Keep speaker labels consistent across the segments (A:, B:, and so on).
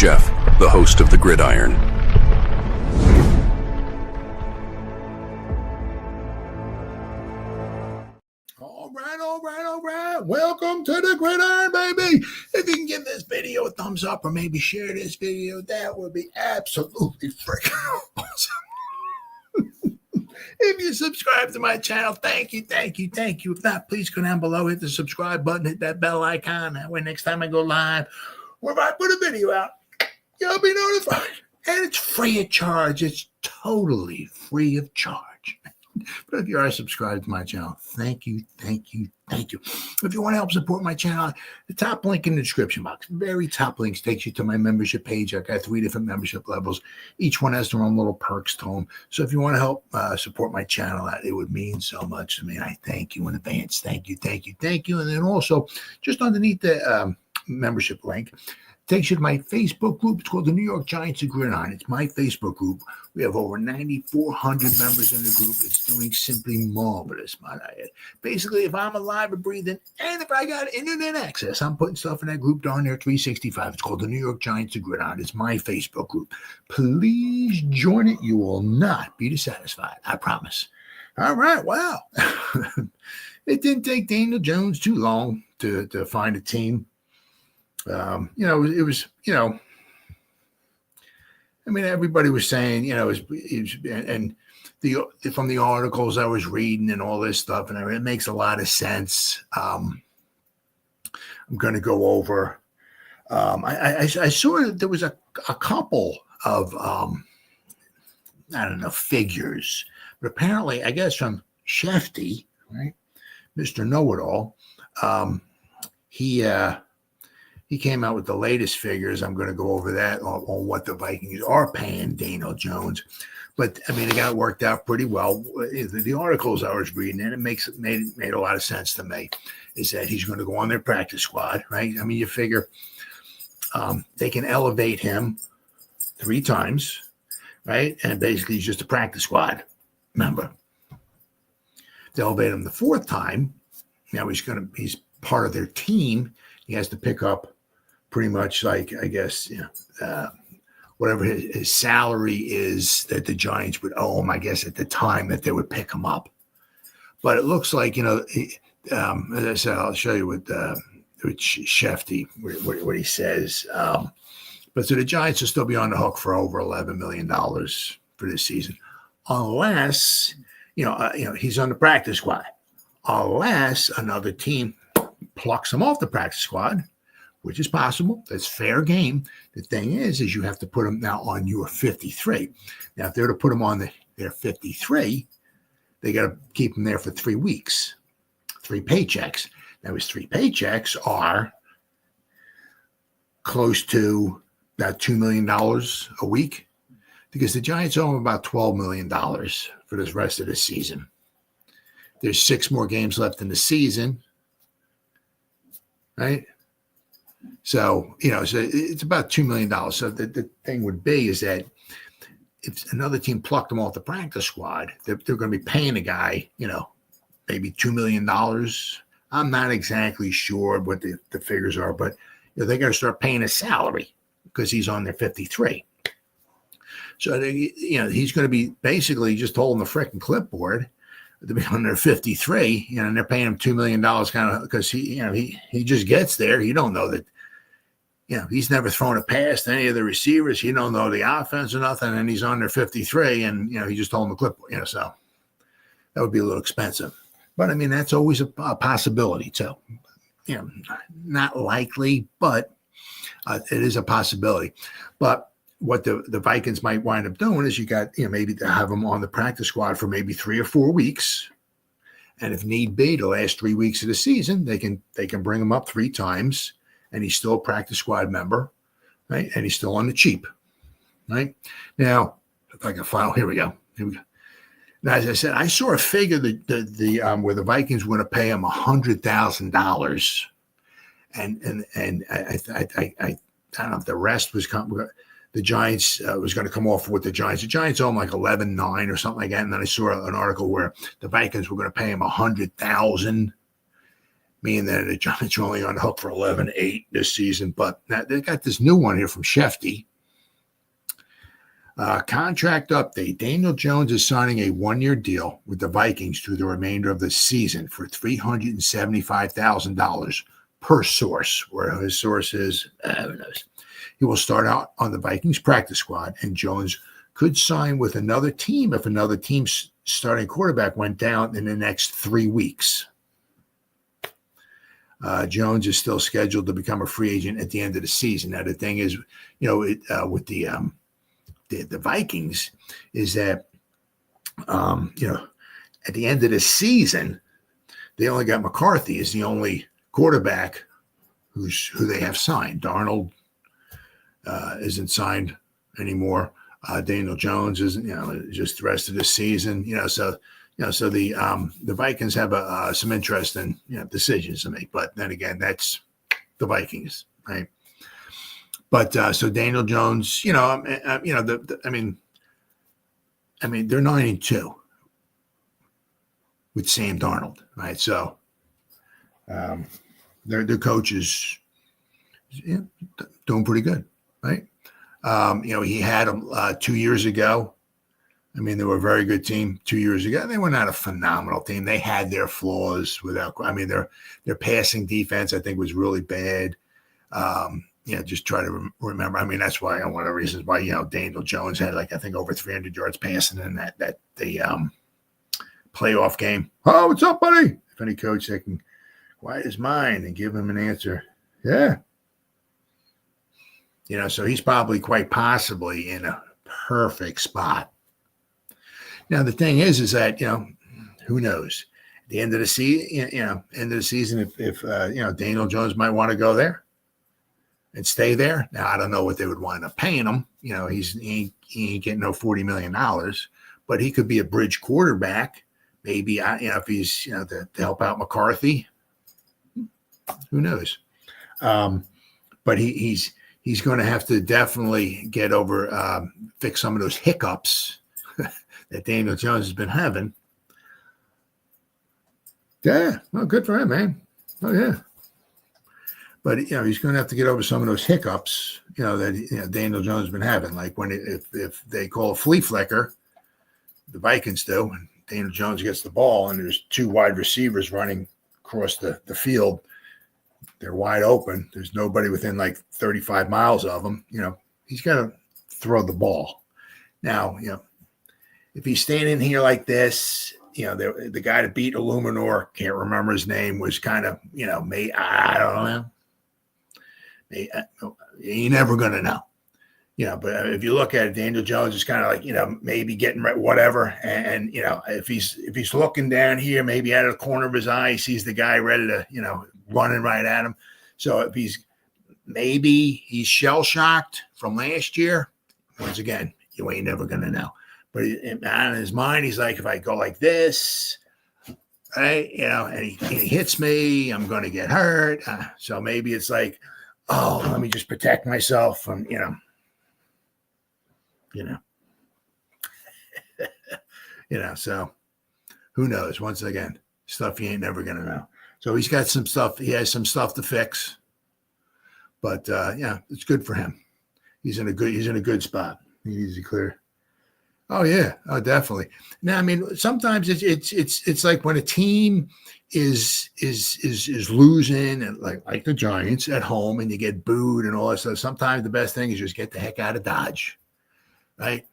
A: Jeff, the host of the Gridiron.
B: All right. Welcome to the Gridiron, baby. If you can give this video a thumbs up or maybe share this video, that would be absolutely freaking awesome. If you subscribe to my channel, thank you. If not, please go down below, hit the subscribe button, hit that bell icon. That way next time I go live or if I put a video out, you'll be notified. And it's free of charge. It's totally free of charge. But if you are subscribed to my channel, thank you. If you want to help support my channel, the top link in the description box, very top links, takes you to my membership page. I've got 3 different membership levels. Each one has their own little perks to them. So if you want to help support my channel, it would mean so much to me. I thank you in advance. Thank you. And then also, just underneath the membership link, takes you to my Facebook group. It's called the New York Giants of Gridiron. It's my Facebook group. We have over 9,400 members in the group. It's doing simply marvelous, might I add. Basically, if I'm alive and breathing, and if I got internet access, I'm putting stuff in that group down there 365. It's called the New York Giants of Gridiron. It's my Facebook group. Please join it. You will not be dissatisfied. I promise. All right. Wow. It didn't take Daniel Jones too long to find a team. It was, I mean, everybody was saying, and from the articles I was reading and all this stuff, and it makes a lot of sense. I'm going to go over, I saw that there was a couple of, figures, but apparently, I guess from Shefty, right? Mr. Know-It-All, he came out with the latest figures. I'm going to go over that on what the Vikings are paying Daniel Jones. But, I mean, it got worked out pretty well. The articles I was reading, and it made a lot of sense to me, is that he's going to go on their practice squad, right? I mean, you figure they can elevate him 3 times, right? And basically he's just a practice squad member. They elevate him the 4th time. Now he's part of their team. He has to pick up pretty much like, I guess, whatever his salary is that the Giants would owe him, I guess, at the time that they would pick him up. But it looks like, as I said, I'll show you with Shefty, what he says. But so the Giants will still be on the hook for over $11 million for this season, unless, he's on the practice squad, unless another team plucks him off the practice squad, which is possible. That's fair game. The thing is you have to put him now on your 53. Now, if they're to put him on their 53, they got to keep him there for 3 weeks, 3 paychecks. Now, his 3 paychecks are close to about $2 million a week, because the Giants owe him about $12 million for this rest of the season. There's 6 more games left in the season, right? So, so it's about $2 million. So the thing would be is that if another team plucked them off the practice squad, they're going to be paying a guy, maybe $2 million. I'm not exactly sure what the figures are, but they're going to start paying his salary because he's on their 53. So, he's going to be basically just holding the freaking clipboard to be on their 53, and they're paying him $2 million kind of because he just gets there. You don't know that, he's never thrown a pass to any of the receivers. He don't know the offense or nothing, and he's on their 53, and he just holding the clipboard. So that would be a little expensive, but I mean that's always a possibility too. Not likely, but it is a possibility. But what the Vikings might wind up doing is you got, maybe to have him on the practice squad for maybe 3 or 4 weeks. And if need be, the last 3 weeks of the season, they can bring him up 3 times and he's still a practice squad member, right? And he's still on the cheap, right? Now, if I can file, here we go. Now, as I said, I saw a figure that where the Vikings were going to pay him $100,000. And I don't know if the rest was the Giants was going to come off with the Giants. The Giants owe him like 11.9 or something like that. And then I saw an article where the Vikings were going to pay him $100,000, meaning that the Giants are only on the hook for 11-8 this season. But now they got this new one here from Shefty. Contract update. Daniel Jones is signing a one-year deal with the Vikings through the remainder of the season for $375,000 per source. Where his source is, who knows. He will start out on the Vikings practice squad, and Jones could sign with another team if another team's starting quarterback went down in the next 3 weeks. Jones is still scheduled to become a free agent at the end of the season. Now, the thing is, with the Vikings is that, at the end of the season, they only got McCarthy as the only quarterback who they have signed. Darnold isn't signed anymore. Daniel Jones isn't, just the rest of the season, so the Vikings have some interesting, decisions to make. But then again, that's the Vikings, right? But so Daniel Jones, they're 9-2 with Sam Darnold, right? So their coach is doing pretty good, right? He had them 2 years ago. I mean, they were a very good team 2 years ago. They were not a phenomenal team. They had their flaws their passing defense, I think, was really bad. Just try to remember. I mean, that's why one of the reasons why, Daniel Jones had I think over 300 yards passing in the playoff game. Oh, what's up, buddy? If any coach that can quiet his mind and give him an answer. Yeah. So he's probably quite possibly in a perfect spot. Now, the thing is that, who knows? At the end of the season, if Daniel Jones might want to go there and stay there. Now, I don't know what they would wind up paying him. He ain't getting no $40 million, but he could be a bridge quarterback. Maybe, if he's, to help out McCarthy. Who knows? But he's going to have to definitely get over, fix some of those hiccups that Daniel Jones has been having. Yeah, well, good for him, man. Oh, yeah. But, he's going to have to get over some of those hiccups, that Daniel Jones has been having. Like if they call a flea flicker, the Vikings do, and Daniel Jones gets the ball and there's two wide receivers running across the field. They're wide open. There's nobody within 35 miles of them. He's got to throw the ball. Now, if he's standing here like this, the guy that beat Illuminor, can't remember his name, was kind of, I don't know. You're never going to know. But if you look at it, Daniel Jones is kind of maybe getting whatever. And if he's looking down here, maybe out of the corner of his eye, he sees the guy ready to, running right at him. So if he's shell shocked from last year, once again, you ain't never going to know. But in his mind, he's like, if I go like this, right, and he hits me, I'm going to get hurt. So maybe it's like, oh, let me just protect myself from, so who knows? Once again, stuff you ain't never going to know. So he's got some stuff. He has some stuff to fix, but it's good for him. He's in a good spot. He needs to clear. Oh yeah, oh definitely. Now, I mean, sometimes it's like when a team is losing, and like the Giants at home, and you get booed and all that stuff. Sometimes the best thing is just get the heck out of Dodge, right?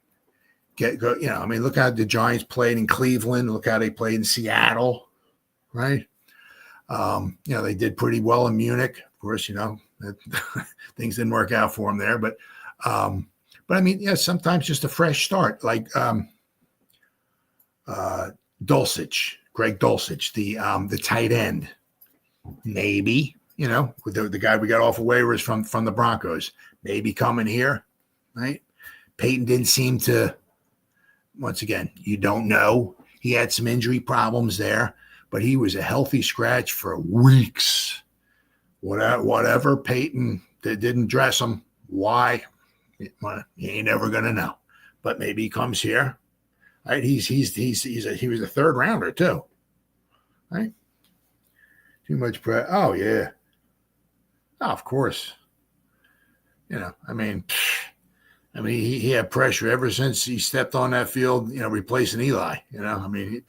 B: Look how the Giants played in Cleveland. Look how they played in Seattle, right? They did pretty well in Munich. Of course, things didn't work out for them there, but I mean, sometimes just a fresh start, like Dulcich, Greg Dulcich, the tight end, maybe, with the guy we got off of waivers from the Broncos, maybe coming here, right? Peyton didn't seem to, once again, you don't know. He had some injury problems there, but he was a healthy scratch for weeks. Whatever Peyton didn't dress him, why? You ain't never gonna know, but maybe he comes here, right? He was a third rounder too, right? Too much pressure. Oh, yeah. Oh, of course. I mean, he had pressure ever since he stepped on that field, replacing Eli. I mean,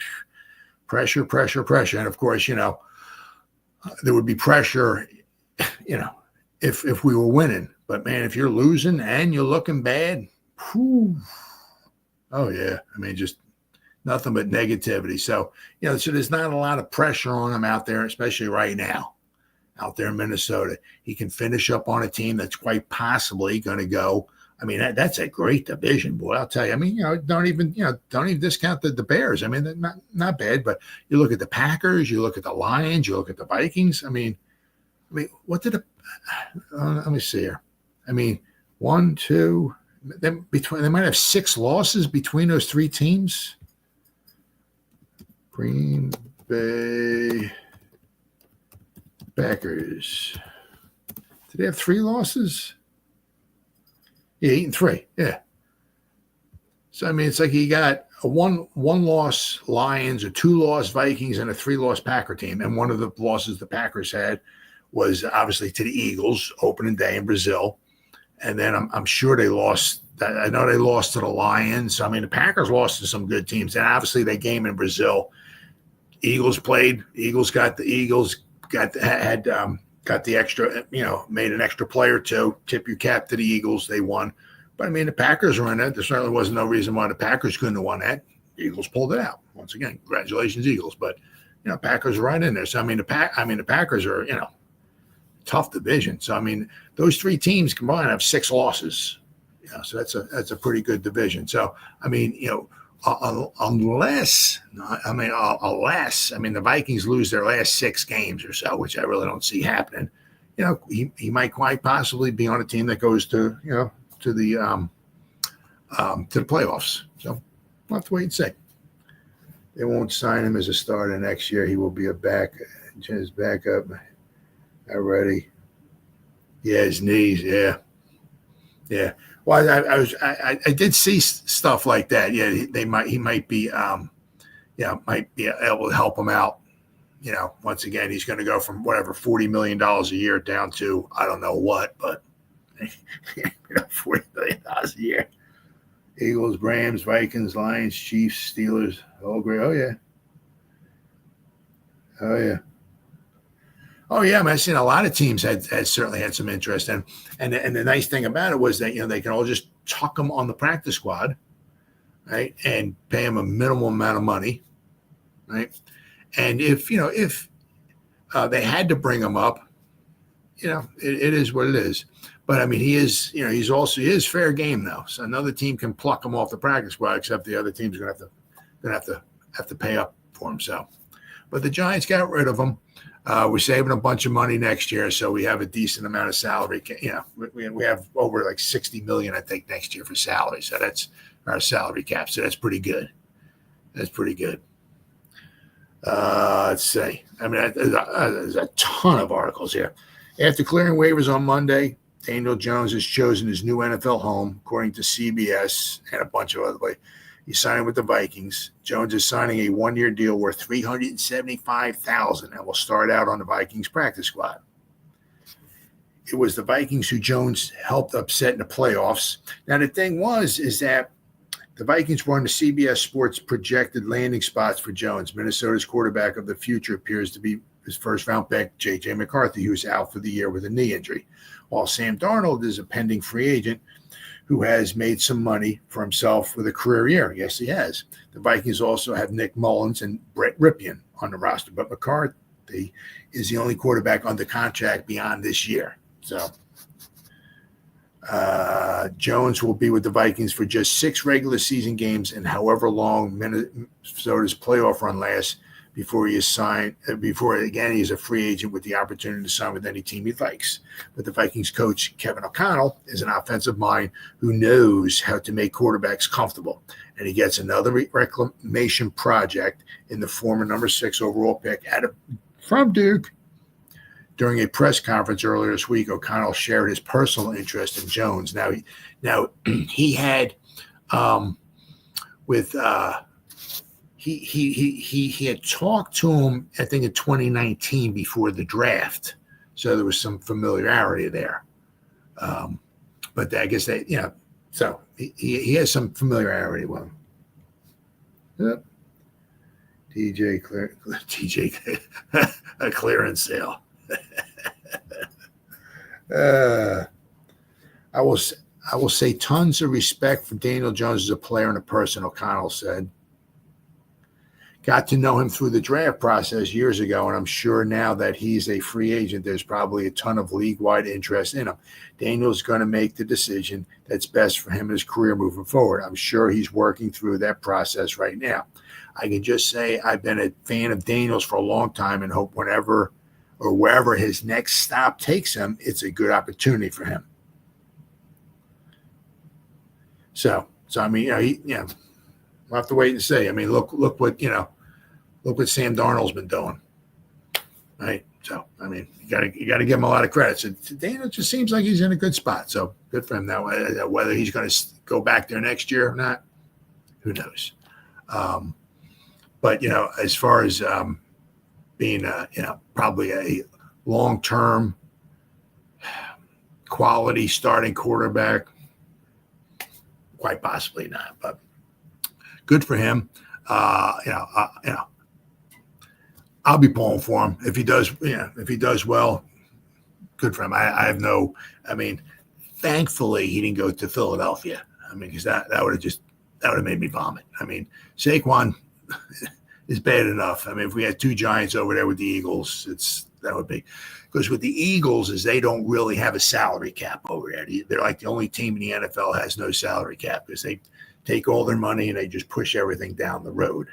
B: pressure, pressure, pressure. And, of course, there would be pressure, if we were winning. But, man, if you're losing and you're looking bad, whew, oh, yeah. I mean, just nothing but negativity. So, so there's not a lot of pressure on him out there, especially right now, out there in Minnesota. He can finish up on a team that's quite possibly going to go. I mean, that's a great division, boy. I'll tell you. I mean, don't even discount the Bears. I mean, they're not bad, but you look at the Packers, you look at the Lions, you look at the Vikings. I mean, what did let me see here. I mean, 1, 2, they might have 6 losses between those 3 teams. Green Bay Packers. Did they have 3 losses? Yeah, 8-3. Yeah. So, I mean, it's like you got a one loss Lions, a 2-loss Vikings, and a 3-loss Packer team. And one of the losses the Packers had was obviously to the Eagles opening day in Brazil. And then I'm sure they lost. I know they lost to the Lions. I mean, the Packers lost to some good teams. And obviously they game in Brazil. Eagles played. Eagles got the extra, made an extra play or two. Tip your cap to the Eagles. They won. But, I mean, the Packers were in it. There certainly wasn't no reason why the Packers couldn't have won that. The Eagles pulled it out. Once again, congratulations, Eagles. But, Packers are right in there. So, I mean, the Packers are, tough division. So, I mean, those 3 teams combined have 6 losses. So that's a pretty good division. So, I mean, unless the Vikings lose their last 6 games or so, which I really don't see happening, he might quite possibly be on a team that goes to the playoffs. So we'll have to wait and see. They won't sign him as a starter next year. He will be his backup already. Yeah, his knees. Yeah. Well, I did see stuff like that. Yeah, he might be able to help him out. Once again, he's going to go from whatever $40 million a year down to I don't know what, but $40 million a year. Eagles, Rams, Vikings, Lions, Chiefs, Steelers. Oh, great. Oh yeah. Oh yeah, I mean, I've seen a lot of teams had certainly had some interest, and the nice thing about it was that they can all just chuck them on the practice squad, right, and pay them a minimal amount of money, right, and if they had to bring him up, it is what it is. But I mean, he is fair game though, so another team can pluck him off the practice squad, except the other team's gonna have to pay up for him. So, but the Giants got rid of him. We're saving a bunch of money next year, so we have a decent amount of salary. We have over like $60 million, I think, next year for salary. So that's our salary cap. So that's pretty good. Let's see. I mean, there's a ton of articles here. After clearing waivers on Monday, Daniel Jones has chosen his new NFL home, according to CBS and a bunch of other places. He's signing with the Vikings. Jones is signing a 1-year deal worth $375,000 and will start out on the Vikings practice squad. It was the Vikings who Jones helped upset in the playoffs. Now, the thing is that the Vikings were on the CBS Sports projected landing spots for Jones. Minnesota's quarterback of the future appears to be his first-round pick, J.J. McCarthy, who's out for the year with a knee injury, while Sam Darnold is a pending free agent who has made some money for himself with a career year. Yes, he has. The Vikings also have Nick Mullins and Brett Ripien on the roster, but McCarthy is the only quarterback under contract beyond this year. So Jones will be with the Vikings for just 6 regular season games and however long Minnesota's playoff run lasts before he is signed. Before again, he's a free agent with the opportunity to sign with any team he likes. But the Vikings coach Kevin O'Connell is an offensive mind who knows how to make quarterbacks comfortable, and he gets another reclamation project in the former number 6 overall pick from Duke. During a press conference earlier this week, O'Connell shared his personal interest in Jones. Now he had he had talked to him, I think, in 2019 before the draft, so there was some familiarity there. But I guess that so he has some familiarity with him. Yep. TJ a clearance sale. I will say tons of respect for Daniel Jones as a player and a person, O'Connell said. Got to know him through the draft process years ago, and I'm sure now that he's a free agent, there's probably a ton of league-wide interest in him. Daniel's going to make the decision that's best for him in his career moving forward. I'm sure he's working through that process right now. I can just say I've been a fan of Daniel's for a long time and hope whenever or wherever his next stop takes him, it's a good opportunity for him. So I mean, we'll have to wait and see. I mean, look what Sam Darnold's been doing, right? So I mean, you got to give him a lot of credit. So Daniel just seems like he's in a good spot. So good for him. Now, whether he's going to go back there next year or not, who knows? But as far as being probably a long-term quality starting quarterback, quite possibly not. But good for him. I'll be pulling for him if he does. If he does well, good for him. I mean, thankfully he didn't go to Philadelphia. I mean, because that would have made me vomit. I mean, Saquon is bad enough. I mean, if we had two giants over there with the Eagles, that would be because with the Eagles is they don't really have a salary cap over there. They're like the only team in the NFL has no salary cap because they take all their money and they just push everything down the road.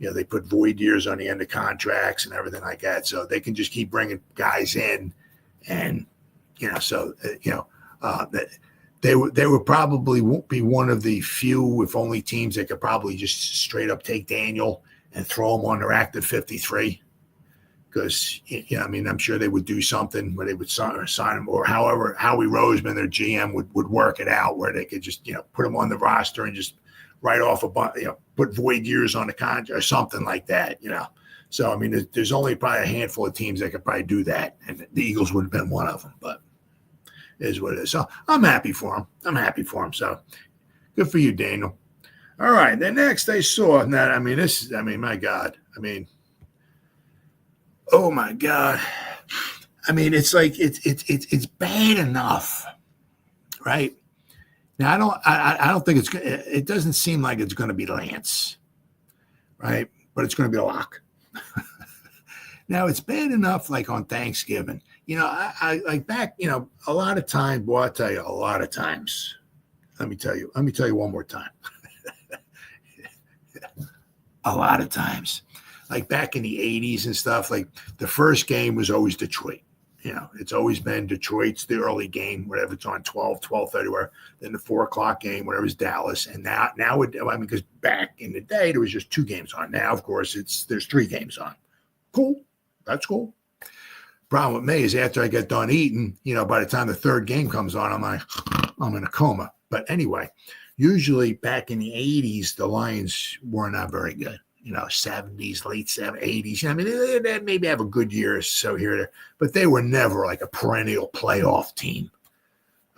B: They put void years on the end of contracts and everything like that, so they can just keep bringing guys in, and they would probably won't be one of the few, if only, teams that could probably just straight up take Daniel and throw him on their active 53. Because I mean, I'm sure they would do something where they would sign him, or however Howie Roseman, their GM, would work it out where they could just put him on the roster and just write off a bunch, put void years on the contract or something like that. So I mean, there's only probably a handful of teams that could probably do that, and the Eagles would have been one of them. But it is what it is. So I'm happy for him. So good for you, Daniel. All right. Then next I saw that. My God. Oh my God. I mean, it's like it's bad enough, right? Now I don't think it doesn't seem like it's going to be Lance, right? But it's going to be a lock. Now it's bad enough, like on Thanksgiving. I like back. A lot of times. Well, I'll tell you, a lot of times. Let me tell you one more time. A lot of times. Like back in the 80s and stuff, like the first game was always Detroit. It's always been Detroit's the early game, whatever it's on 12:30, where then the 4:00 game, whatever is Dallas. And now because back in the day, there was just two games on. Now, of course, there's three games on. Cool. That's cool. Problem with me is after I get done eating, by the time the third game comes on, I'm in a coma. But anyway, usually back in the 80s, the Lions were not very good. 70s, late 80s. I mean, they maybe have a good year or so here or there, but they were never like a perennial playoff team.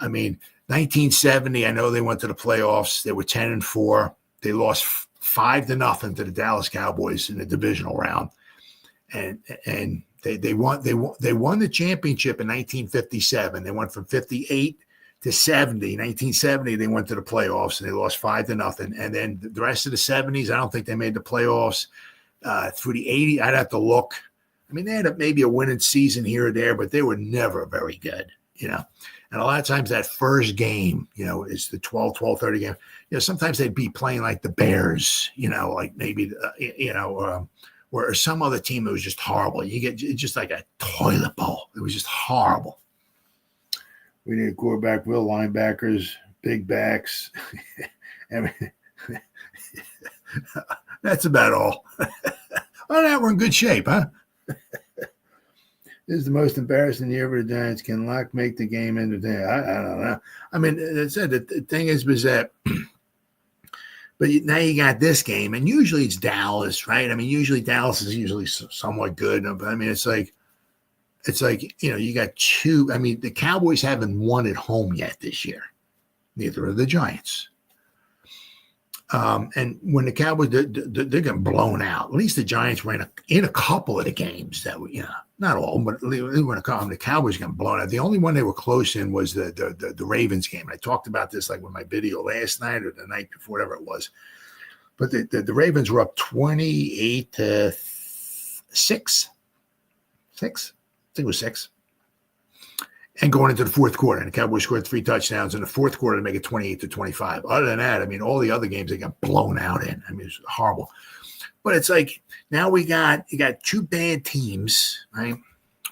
B: I mean, 1970, I know they went to the playoffs. They were 10-4. They lost 5-0 to the Dallas Cowboys in the divisional round, and they won the championship in 1957. They went from 58 to 70. 1970, they went to the playoffs and they lost 5-0. And then the rest of the 70s, I don't think they made the playoffs. Through the 80s, I'd have to look. I mean, they had maybe a winning season here or there, but they were never very good, And a lot of times that first game, is the 12:30 game. Sometimes they'd be playing like the Bears, like maybe, or some other team that was just horrible. You get just like a toilet bowl. It was just horrible. We need a quarterback, real linebackers, big backs. I mean, that's about all. Oh, now we're in good shape, huh? This is the most embarrassing year for the Giants. Can Locke make the game end of the day? I don't know. I mean, as I said, the thing is that But now you got this game, and usually it's Dallas, right? I mean, usually Dallas is usually somewhat good. But I mean, it's like, you got two. I mean, the Cowboys haven't won at home yet this year. Neither are the Giants. And when the Cowboys, they're getting blown out. At least the Giants were in a couple of the games that not all, but they were in a couple. The Cowboys got blown out. The only one they were close in was the Ravens game. I talked about this like with my video last night or the night before, whatever it was. But the Ravens were up 28-6. 6? I think it was 6. And going into the fourth quarter, and the Cowboys scored 3 touchdowns in the fourth quarter to make it 28-25. Other than that, I mean, all the other games they got blown out in. I mean, it's horrible. But it's like now you got 2 bad teams, right?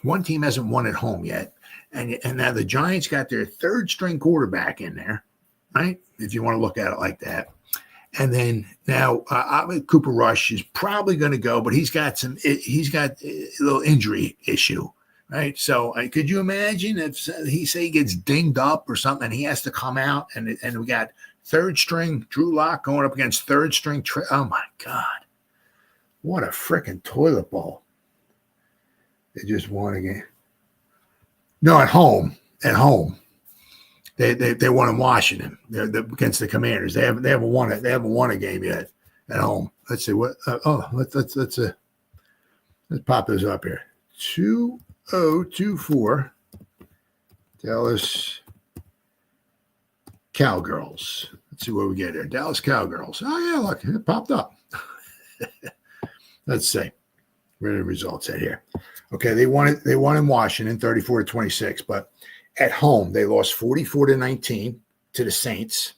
B: One team hasn't won at home yet, and now the Giants got their 3rd string quarterback in there, right? If you want to look at it like that. And then now Cooper Rush is probably going to go, but he's got a little injury issue. Right. So could you imagine if he gets dinged up or something and he has to come out and we got 3rd string Drew Lock going up against 3rd string. Oh, my God. What a freaking toilet bowl. They just won again. No, at home. At home. They won in Washington. They're against the Commanders. They haven't won a game yet at home. Let's see what. Let's pop this up here. 2024 Dallas Cowgirls. Let's see what we get here. Dallas Cowgirls. Oh, yeah, look, it popped up. Let's see. Where are the results at here? Okay, they won in Washington, 34-26, but at home, they lost 44-19 to the Saints.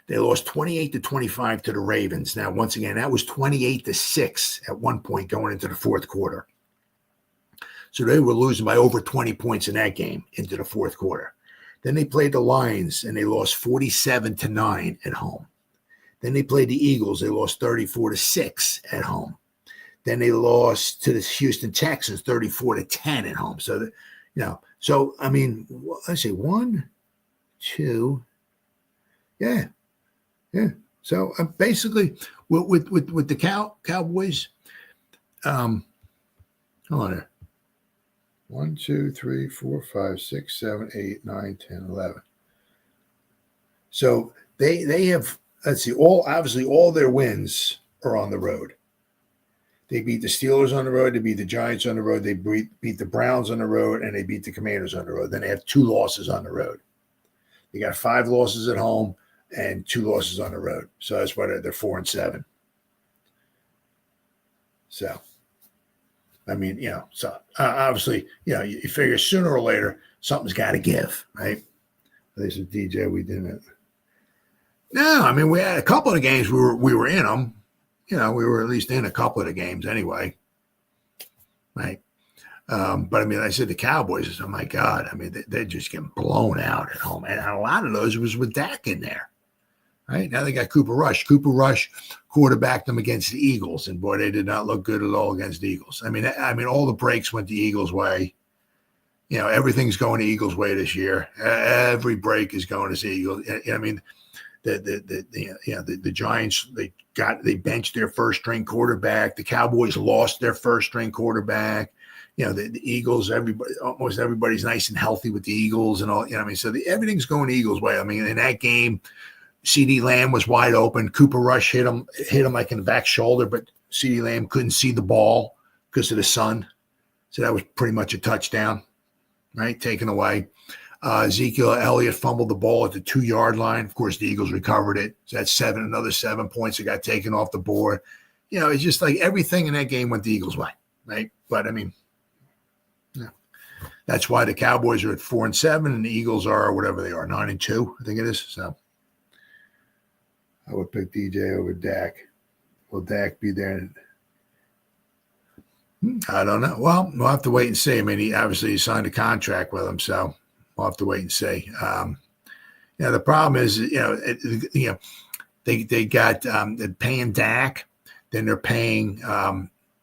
B: They lost 28-25 to the Ravens. Now, once again, that was 28-6 at one point going into the fourth quarter. So they were losing by over 20 points in that game into the fourth quarter. Then they played the Lions, and they lost 47-9 at home. Then they played the Eagles. They lost 34-6 at home. Then they lost to the Houston Texans 34-10 at home. So, so I mean, let's see, 1, 2, yeah. So basically, with the Cowboys, hold on there. 1, 2, 3, 4, 5, 6, 7, 8, 9, 10, 11. So they have, let's see, all their wins are on the road. They beat the Steelers on the road. They beat the Giants on the road. They beat the Browns on the road, and they beat the Commanders on the road. Then they have 2 losses on the road. They got 5 losses at home and 2 losses on the road. So that's why they're 4-7. So, I mean, so obviously, you figure sooner or later something's got to give, right? They said, DJ, we didn't. No, I mean, we had a couple of games we were in them. We were at least in a couple of the games anyway, right? But I mean, I said the Cowboys, oh my God, I mean, they're just getting blown out at home. And a lot of those was with Dak in there, right? Now they got Cooper Rush. Cooper Rush quarterbacked them against the Eagles, and boy, they did not look good at all against the Eagles. I mean, all the breaks went the Eagles' way. Everything's going the Eagles' way this year. Every break is going to the Eagles. I mean, the Giants, they benched their first string quarterback. The Cowboys lost their first string quarterback. The Eagles, almost everybody's nice and healthy with the Eagles and all. So everything's going the Eagles' way. I mean, in that game, CeeDee Lamb was wide open. Cooper Rush hit him like in the back shoulder, but CeeDee Lamb couldn't see the ball because of the sun. So that was pretty much a touchdown, right? Taken away. Ezekiel Elliott fumbled the ball at the 2-yard line. Of course, the Eagles recovered it. So that's another 7 points that got taken off the board. It's just like everything in that game went the Eagles' way, right? But I mean, that's why the Cowboys are at 4-7 and the Eagles are whatever they are, 9-2, I think it is. So I would pick DJ over Dak. Will Dak be there? I don't know. Well, we'll have to wait and see. I mean, he signed a contract with him, so we'll have to wait and see. The problem is, they got they're paying Dak, then they're paying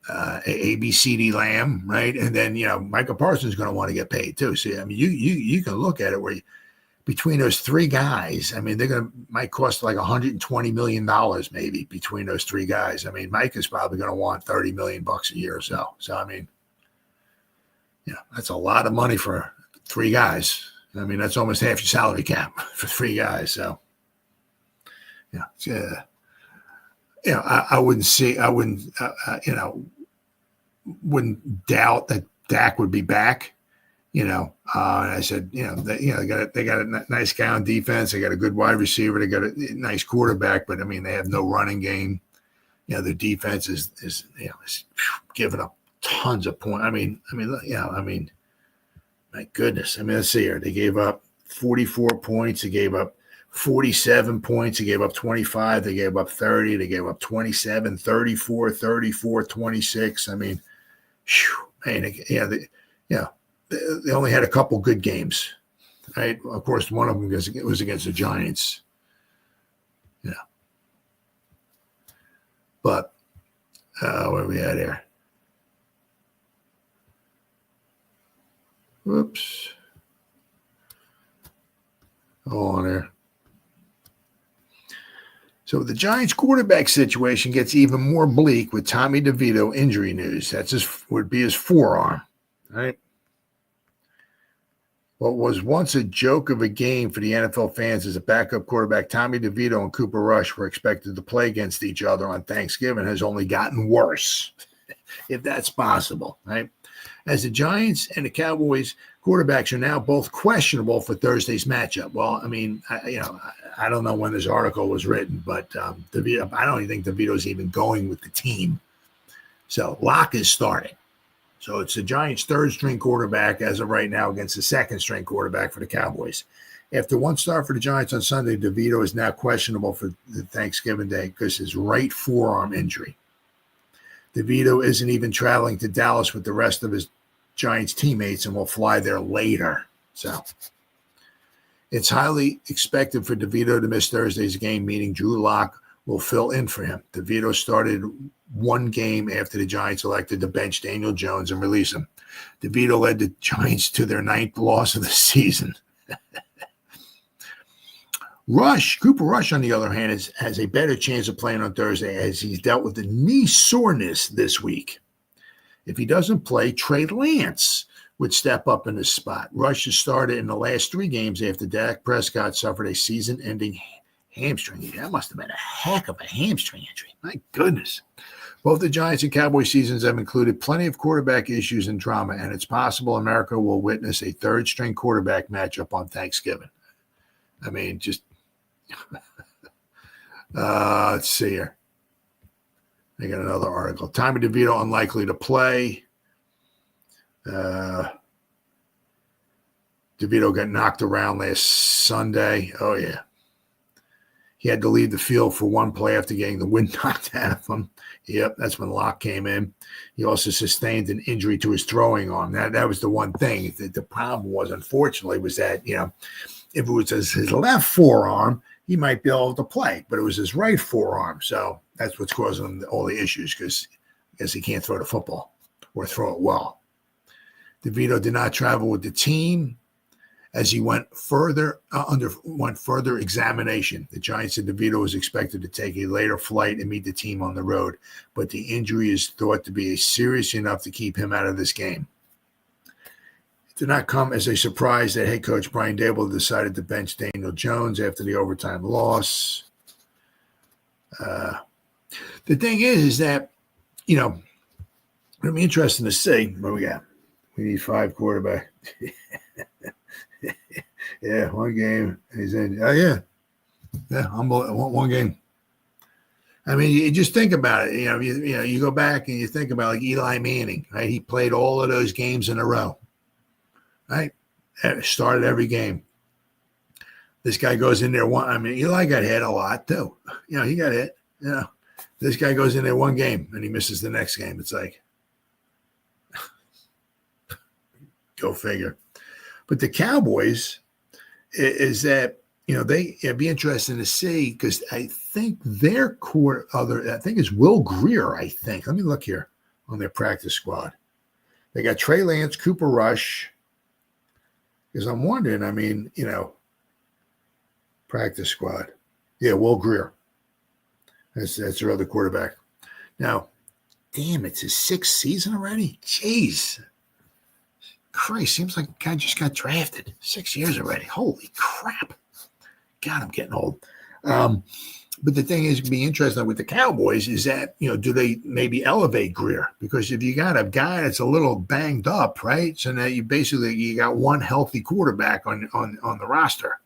B: ABCD Lamb, right? And then Michael Parsons is going to want to get paid too. See, I mean, you can look at it where between those three guys, I mean, might cost like $120 million maybe between those three guys. I mean, Mike is probably going to want $30 million a year or so. So, I mean, that's a lot of money for three guys. I mean, that's almost half your salary cap for three guys. So, I wouldn't doubt that Dak would be back. And I said, they got a nice guy on defense. They got a good wide receiver. They got a nice quarterback, but I mean, they have no running game. Their defense is giving up tons of points. I mean, my goodness. I mean, let's see here. They gave up 44 points. They gave up 47 points. They gave up 25. They gave up 30. They gave up 27, 34, 34, 26. I mean, man, they only had a couple good games, right? Of course, one of them was against the Giants. But where are we at here? Whoops. Hold on there. So the Giants quarterback situation gets even more bleak with Tommy DeVito injury news. Would be his forearm, right? What was once a joke of a game for the NFL fans as a backup quarterback, Tommy DeVito and Cooper Rush were expected to play against each other on Thanksgiving, has only gotten worse, if that's possible, right? As the Giants and the Cowboys quarterbacks are now both questionable for Thursday's matchup. Well, I mean, I don't know when this article was written, but DeVito, I don't even think DeVito's even going with the team. So Locke is starting. So it's the Giants' third-string quarterback as of right now against the second-string quarterback for the Cowboys. After one start for the Giants on Sunday, DeVito is now questionable for the Thanksgiving Day because his right forearm injury. DeVito isn't even traveling to Dallas with the rest of his Giants teammates and will fly there later. So it's highly expected for DeVito to miss Thursday's game, meaning Drew Lock will fill in for him. DeVito started one game after the Giants elected to bench Daniel Jones and release him. DeVito led the Giants to their 9th loss of the season. Cooper Rush, on the other hand, has a better chance of playing on Thursday as he's dealt with the knee soreness this week. If he doesn't play, Trey Lance would step up in his spot. Rush has started in the last 3 games after Dak Prescott suffered a season-ending hamstring injury. That must have been a heck of a hamstring injury. My goodness. Both the Giants and Cowboys seasons have included plenty of quarterback issues and drama, and it's possible America will witness a third-string quarterback matchup on Thanksgiving. I mean, just let's see here. I got another article. Tommy DeVito unlikely to play. DeVito got knocked around last Sunday. Oh, yeah. He had to leave the field for one play after getting the wind knocked out of him. Yep, that's when Locke came in. He also sustained an injury to his throwing arm. That was the one thing. The problem was, unfortunately, was that, if it was his left forearm, he might be able to play, but it was his right forearm. So that's what's causing him all the issues because I guess he can't throw the football or throw it well. DeVito did not travel with the team as he went further examination. The Giants said DeVito was expected to take a later flight and meet the team on the road, but the injury is thought to be serious enough to keep him out of this game. It did not come as a surprise that head coach Brian Daboll decided to bench Daniel Jones after the overtime loss. The thing is that, it'll be interesting to see what we got. We need 5 quarterbacks. Yeah, one game. He's in. Oh, yeah. Yeah, one game. I mean, you just think about it. You go back and you think about like Eli Manning, right? He played all of those games in a row, right? Started every game. This guy goes in there Eli got hit a lot too. He got hit. This guy goes in there one game and he misses the next game. It's like, go figure. But the Cowboys is that, it'd be interesting to see because I think their I think it's Will Greer, I think. Let me look here on their practice squad. They got Trey Lance, Cooper Rush. Because I'm wondering, Practice squad. Yeah, Will Greer. That's their other quarterback. Now, damn, it's his 6th season already? Jeez. Christ, seems like a guy just got drafted. 6 years already. Holy crap. God, I'm getting old. But the thing is, going to be interesting with the Cowboys is that, do they maybe elevate Greer? Because if you got a guy that's a little banged up, right? So now you got one healthy quarterback on the roster.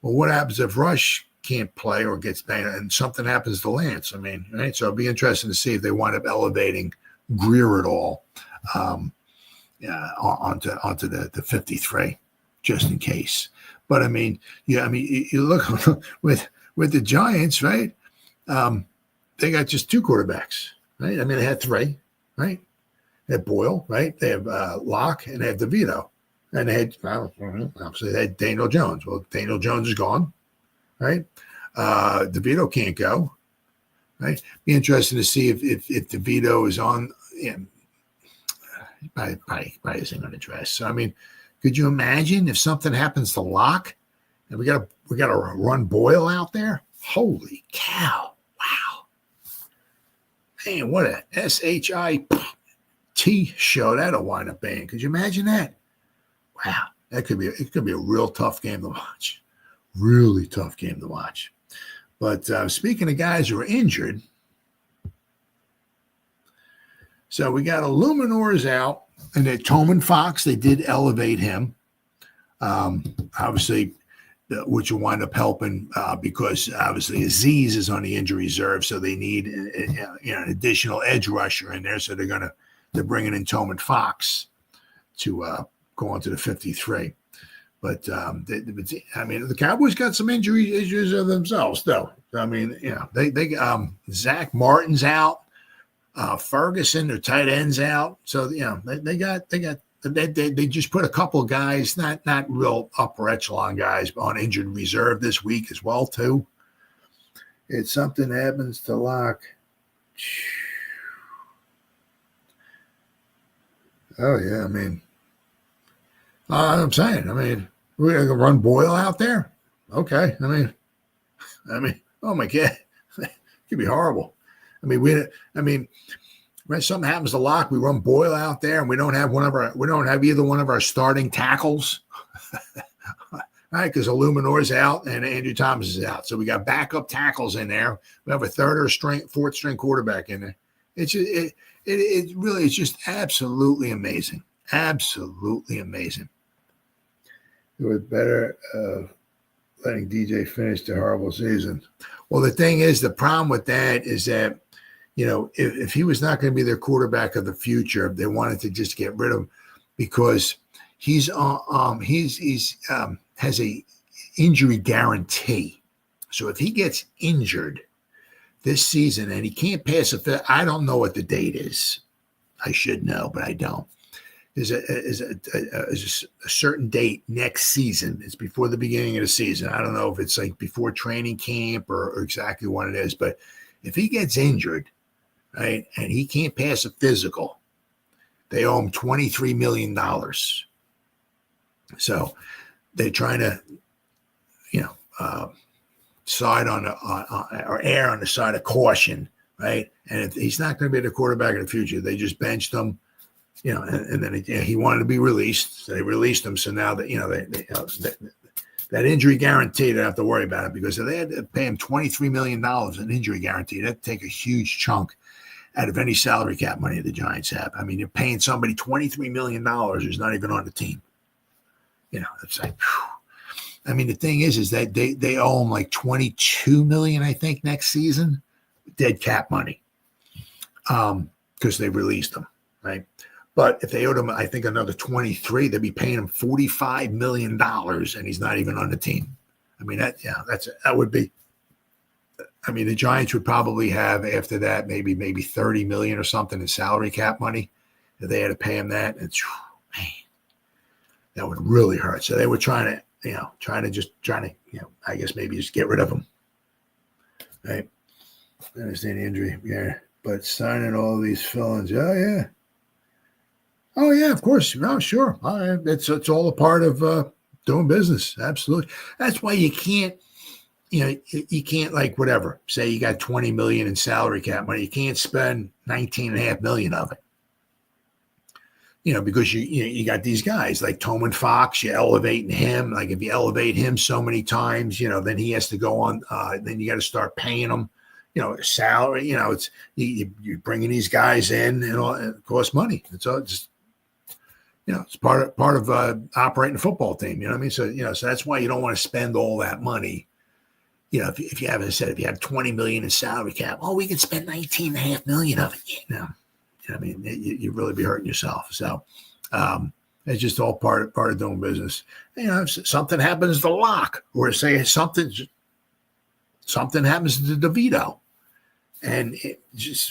B: Well, what happens if Rush can't play or gets banged and something happens to Lance? I mean, right? So it'll be interesting to see if they wind up elevating Greer at all onto the 53, just in case. But I mean, you look with the Giants, right? They got just 2 quarterbacks, right? I mean, they had 3, right? They had Boyle, right? They have Locke, and they have DeVito. And they had, obviously, they had Daniel Jones. Well, Daniel Jones is gone, right? DeVito can't go, right? Be interesting to see if DeVito is on. Probably isn't going to dress. So, I mean, could you imagine if something happens to Locke and we got to run Boyle out there? Holy cow! Wow, man, what a SHIT show that'll wind up being. Could you imagine that? Wow, it could be a real tough game to watch. Really tough game to watch. But speaking of guys who are injured, so we got Illuminor's out, and then Toman Fox, they did elevate him. Obviously, which will wind up helping because obviously Aziz is on the injury reserve, so they need an additional edge rusher in there. So they're bringing in Toman Fox to go on to the 53. But the Cowboys got some injury issues of themselves, though. I mean, they Zach Martin's out, Ferguson, their tight ends out. So they just put a couple of guys, not real upper echelon guys, on injured reserve this week as well too. It's something happens to Locke. Oh yeah, I mean. I'm saying, we're going to run Boyle out there. Okay. I mean, oh my God, it could be horrible. When something happens to Locke, we run Boyle out there, and we don't have either one of our starting tackles, right? Because Illuminor's out and Andrew Thomas is out, so we got backup tackles in there. We have a 3rd or 4th string quarterback in there. It's just absolutely amazing. Absolutely amazing. It was better letting DJ finish the horrible season. Well, the thing is, the problem with that is that, if he was not going to be their quarterback of the future, they wanted to just get rid of him because he's has a injury guarantee. So if he gets injured this season and he can't pass I don't know what the date is. I should know, but I don't. Is a certain date next season. It's before the beginning of the season. I don't know if it's like before training camp or exactly what it is. But if he gets injured, right, and he can't pass a physical, they owe him $23 million. So they're trying to, side on or err on the side of caution, right? And if he's not going to be the quarterback in the future, they just benched him. And then he wanted to be released, so they released him. So now that that injury guarantee, they don't have to worry about it because if they had to pay him $23 million in injury guarantee, that'd take a huge chunk out of any salary cap money the Giants have. I mean, you're paying somebody $23 million who's not even on the team. It's like, whew. The thing is that they owe him like $22 million, I think, next season, dead cap money, because they released him, right? But if they owed him, I think, another 23, they'd be paying him $45 million, and he's not even on the team. That would be. The Giants would probably have after that maybe $30 million or something in salary cap money if they had to pay him that. And man, that would really hurt. So they were trying to, I guess maybe just get rid of him. Right? I understand the injury, yeah, but signing all these felons, oh yeah, of course, no, sure, it's all a part of Doing business. Absolutely. That's why you can't, you can't like whatever. Say you got 20 million in salary cap money. You can't spend 19.5 million of it. Because you got these guys like Toman Fox, you're elevating him. Like if you elevate him so many times, then he has to go on. Then you got to start paying him, salary. It's you're bringing these guys in, and it costs money. It's all just, it's part of operating a football team. You know what I mean? So that's why you don't want to spend all that money. If you have, as I said, if you have 20 million in salary cap, we can spend 19.5 million of it. I mean, you really be hurting yourself. So it's just all part of doing business. If something happens to Locke, or say something happens to DeVito, and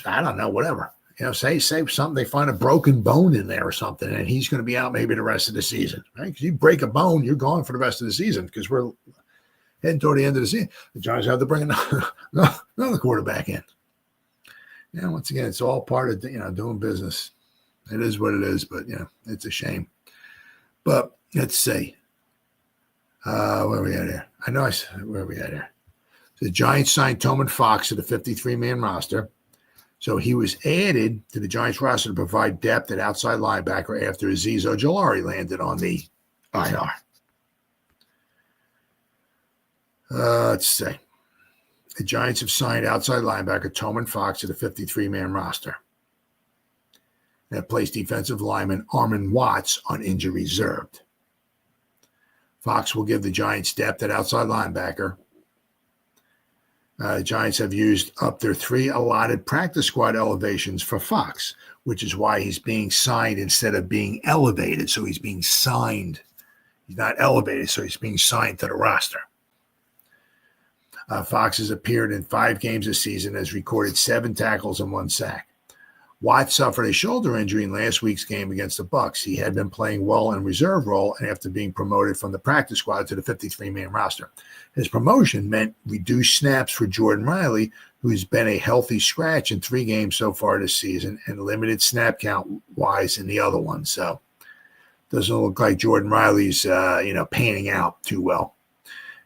B: I don't know, whatever. Say something, they find a broken bone in there or something, and he's going to be out maybe the rest of the season, right? Because you break a bone, you're gone for the rest of the season because we're heading toward the end of the season. The Giants have to bring another quarterback in. Once again, it's all part of doing business. It is what it is, but it's a shame. But let's see, where are we at here? Where are we at here? The Giants signed Toman Fox to the 53-man roster, so he was added to the Giants roster to provide depth at outside linebacker after Azeez Ojulari landed on the IR. Let's see. The Giants have signed outside linebacker Toman Fox to the 53-man roster. They have placed defensive lineman Armon Watts on injury reserved. Fox will give the Giants depth at outside linebacker. The Giants have used up their 3 allotted practice squad elevations for Fox, which is why he's being signed instead of being elevated. So he's being signed. He's not elevated, so he's being signed to the roster. Fox has appeared in 5 games this season, has recorded 7 tackles and 1 sack. Watts suffered a shoulder injury in last week's game against the Bucs. He had been playing well in reserve role and after being promoted from the practice squad to the 53-man roster. His promotion meant reduced snaps for Jordan Riley, who's been a healthy scratch in 3 games so far this season and limited snap count-wise in the other one. So doesn't look like Jordan Riley's, panning out too well.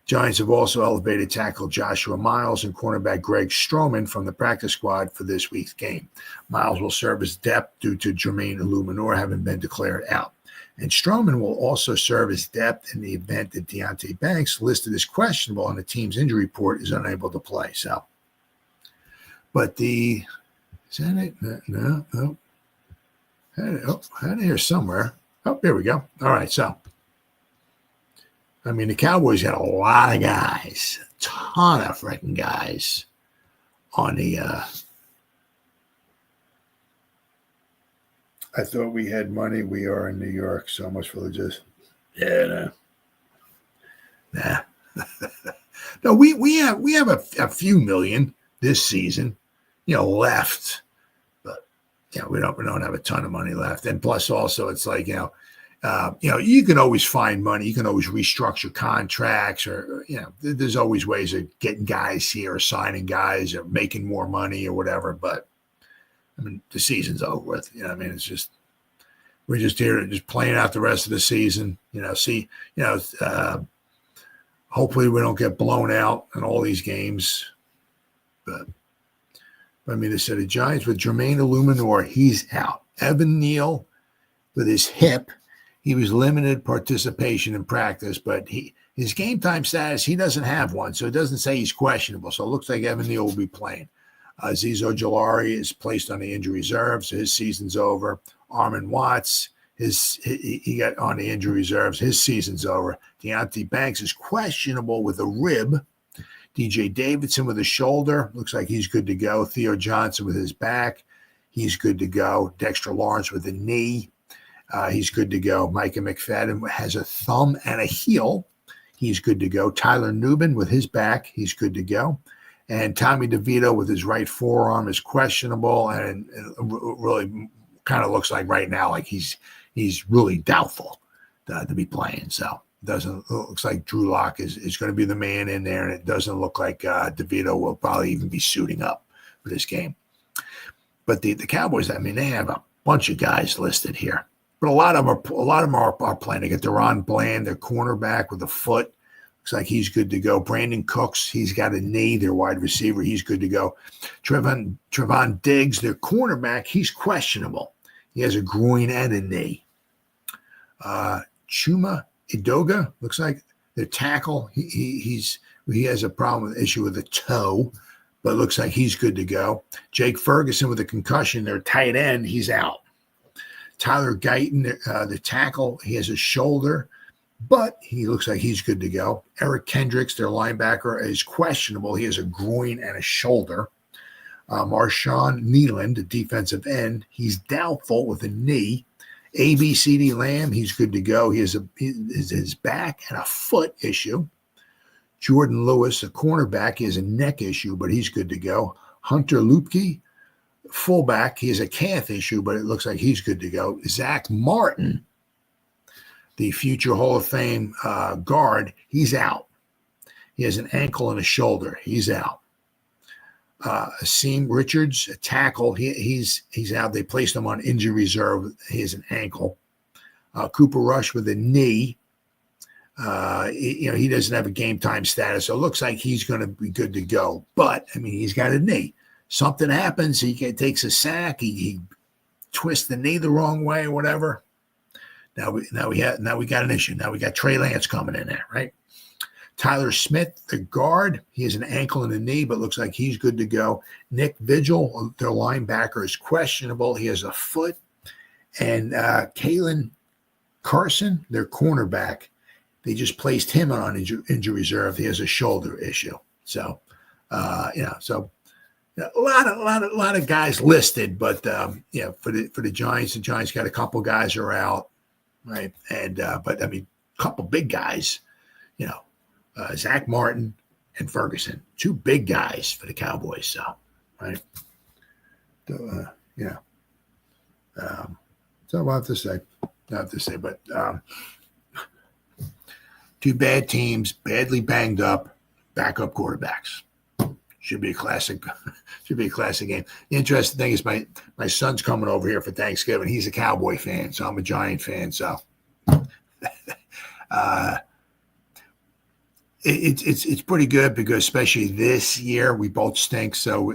B: Giants have also elevated tackle Joshua Miles and cornerback Greg Stroman from the practice squad for this week's game. Miles will serve as depth due to Jermaine Illuminor having been declared out. And Stroman will also serve as depth in the event that Deonte Banks, listed as questionable on the team's injury report, is unable to play. So, but is that it? No. I had it here somewhere. Oh, there we go. All right, so. I mean, the Cowboys got a lot of guys, a ton of freaking guys on the I thought we had money. We are in New York. So much for just, nah. No, we have a few million this season, left, but we don't have a ton of money left. And plus also it's like, you can always find money. You can always restructure contracts or, there's always ways of getting guys here or signing guys or making more money or whatever. But, I mean, the season's over with. It's just, we're just here just playing out the rest of the season, hopefully we don't get blown out in all these games. But, they said the Giants with Jermaine Illuminor, he's out. Evan Neal with his hip. He was limited participation in practice, but his game time status, he doesn't have one, so it doesn't say he's questionable. So it looks like Evan Neal will be playing. Azeez Ojulari is placed on the injury reserve, so his season's over. Armon Watts, he got on the injury reserves. His season's over. Deonte Banks is questionable with a rib. DJ Davidson with a shoulder. Looks like he's good to go. Theo Johnson with his back. He's good to go. Dexter Lawrence with a knee. He's good to go. Micah McFadden has a thumb and a heel. He's good to go. Tyler Nubin with his back. He's good to go. And Tommy DeVito with his right forearm is questionable and really kind of looks like right now like he's really doubtful to be playing. So looks like Drew Lock is going to be the man in there, and it doesn't look like DeVito will probably even be suiting up for this game. But the Cowboys, they have a bunch of guys listed here. but a lot of them are playing. They got Deron Bland, their cornerback with a foot. Looks like he's good to go. Brandon Cooks, he's got a knee. Their wide receiver, he's good to go. Trevon Diggs, their cornerback, he's questionable. He has a groin and a knee. Chuma Idoga, looks like their tackle. He has a issue with a toe, but looks like he's good to go. Jake Ferguson with a concussion, their tight end, he's out. Tyler Guyton, the tackle, he has a shoulder, but he looks like he's good to go. Eric Kendricks, their linebacker, is questionable. He has a groin and a shoulder. Marshawn Nealand, the defensive end, he's doubtful with a knee. ABCD Lamb, he's good to go. He has his back and a foot issue. Jordan Lewis, a cornerback, he has a neck issue, but he's good to go. Hunter Lupke, fullback, he has a calf issue, but it looks like he's good to go. Zach Martin, the future Hall of Fame guard, he's out. He has an ankle and a shoulder. He's out. Asim Richards, a tackle, he's out. They placed him on injury reserve. He has an ankle. Cooper Rush with a knee. He doesn't have a game time status, so it looks like he's going to be good to go. But I mean, he's got a knee. Something happens, he takes a sack, he twists the knee the wrong way or whatever. Now we got an issue. Now we got Trey Lance coming in there, right? Tyler Smith, the guard, he has an ankle and a knee, but looks like he's good to go. Nick Vigil, their linebacker, is questionable. He has a foot. And Kalen Carson, their cornerback, they just placed him on injury reserve. He has a shoulder issue. So, so a lot of guys listed, but for the Giants got a couple guys are out, right? And but I mean, a couple big guys, Zach Martin and Ferguson, two big guys for the Cowboys. So, right? So, so I'll have to say, but two bad teams, badly banged up, backup quarterbacks. Should be a classic game. The interesting thing is my son's coming over here for Thanksgiving. He's a Cowboy fan, so I'm a Giant fan. So it's pretty good because especially this year we both stink. So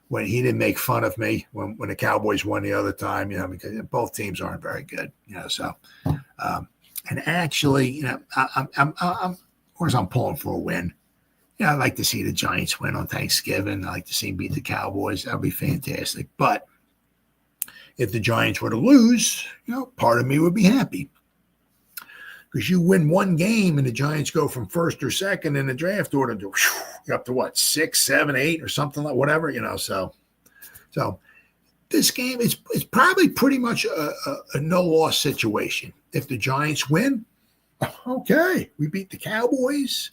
B: when he didn't make fun of me when the Cowboys won the other time, because both teams aren't very good. So and actually, I'm of course I'm pulling for a win. I'd like to see the Giants win on Thanksgiving. I'd like to see them beat the Cowboys. That would be fantastic. But if the Giants were to lose, part of me would be happy. Because you win one game and the Giants go from first or second in the draft order to up to what, 6, 7, 8 or something like whatever, So this game is probably pretty much a no-loss situation. If the Giants win, okay, we beat the Cowboys,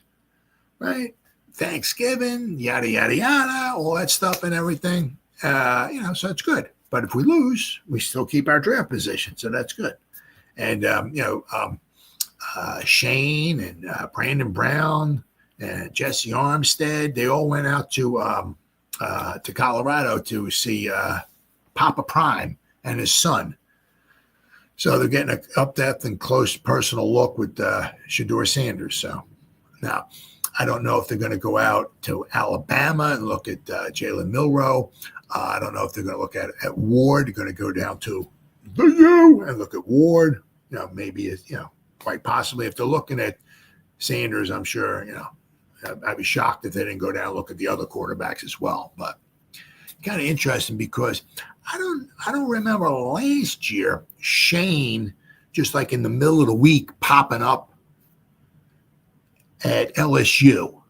B: right? Thanksgiving, yada, yada, yada, all that stuff and everything. So it's good. But if we lose, we still keep our draft position. So that's good. And, Shane and Brandon Brown and Jesse Armstead, they all went out to Colorado to see Papa Prime and his son. So they're getting an up-depth and close personal look with Shedeur Sanders. So now, I don't know if they're going to go out to Alabama and look at Jalen Milroe. I don't know if they're going to look at Ward. They're going to go down to the U and look at Ward. Maybe quite possibly if they're looking at Sanders, I'm sure I'd be shocked if they didn't go down and look at the other quarterbacks as well. But kind of interesting because I don't remember last year Shane just like in the middle of the week popping up at LSU,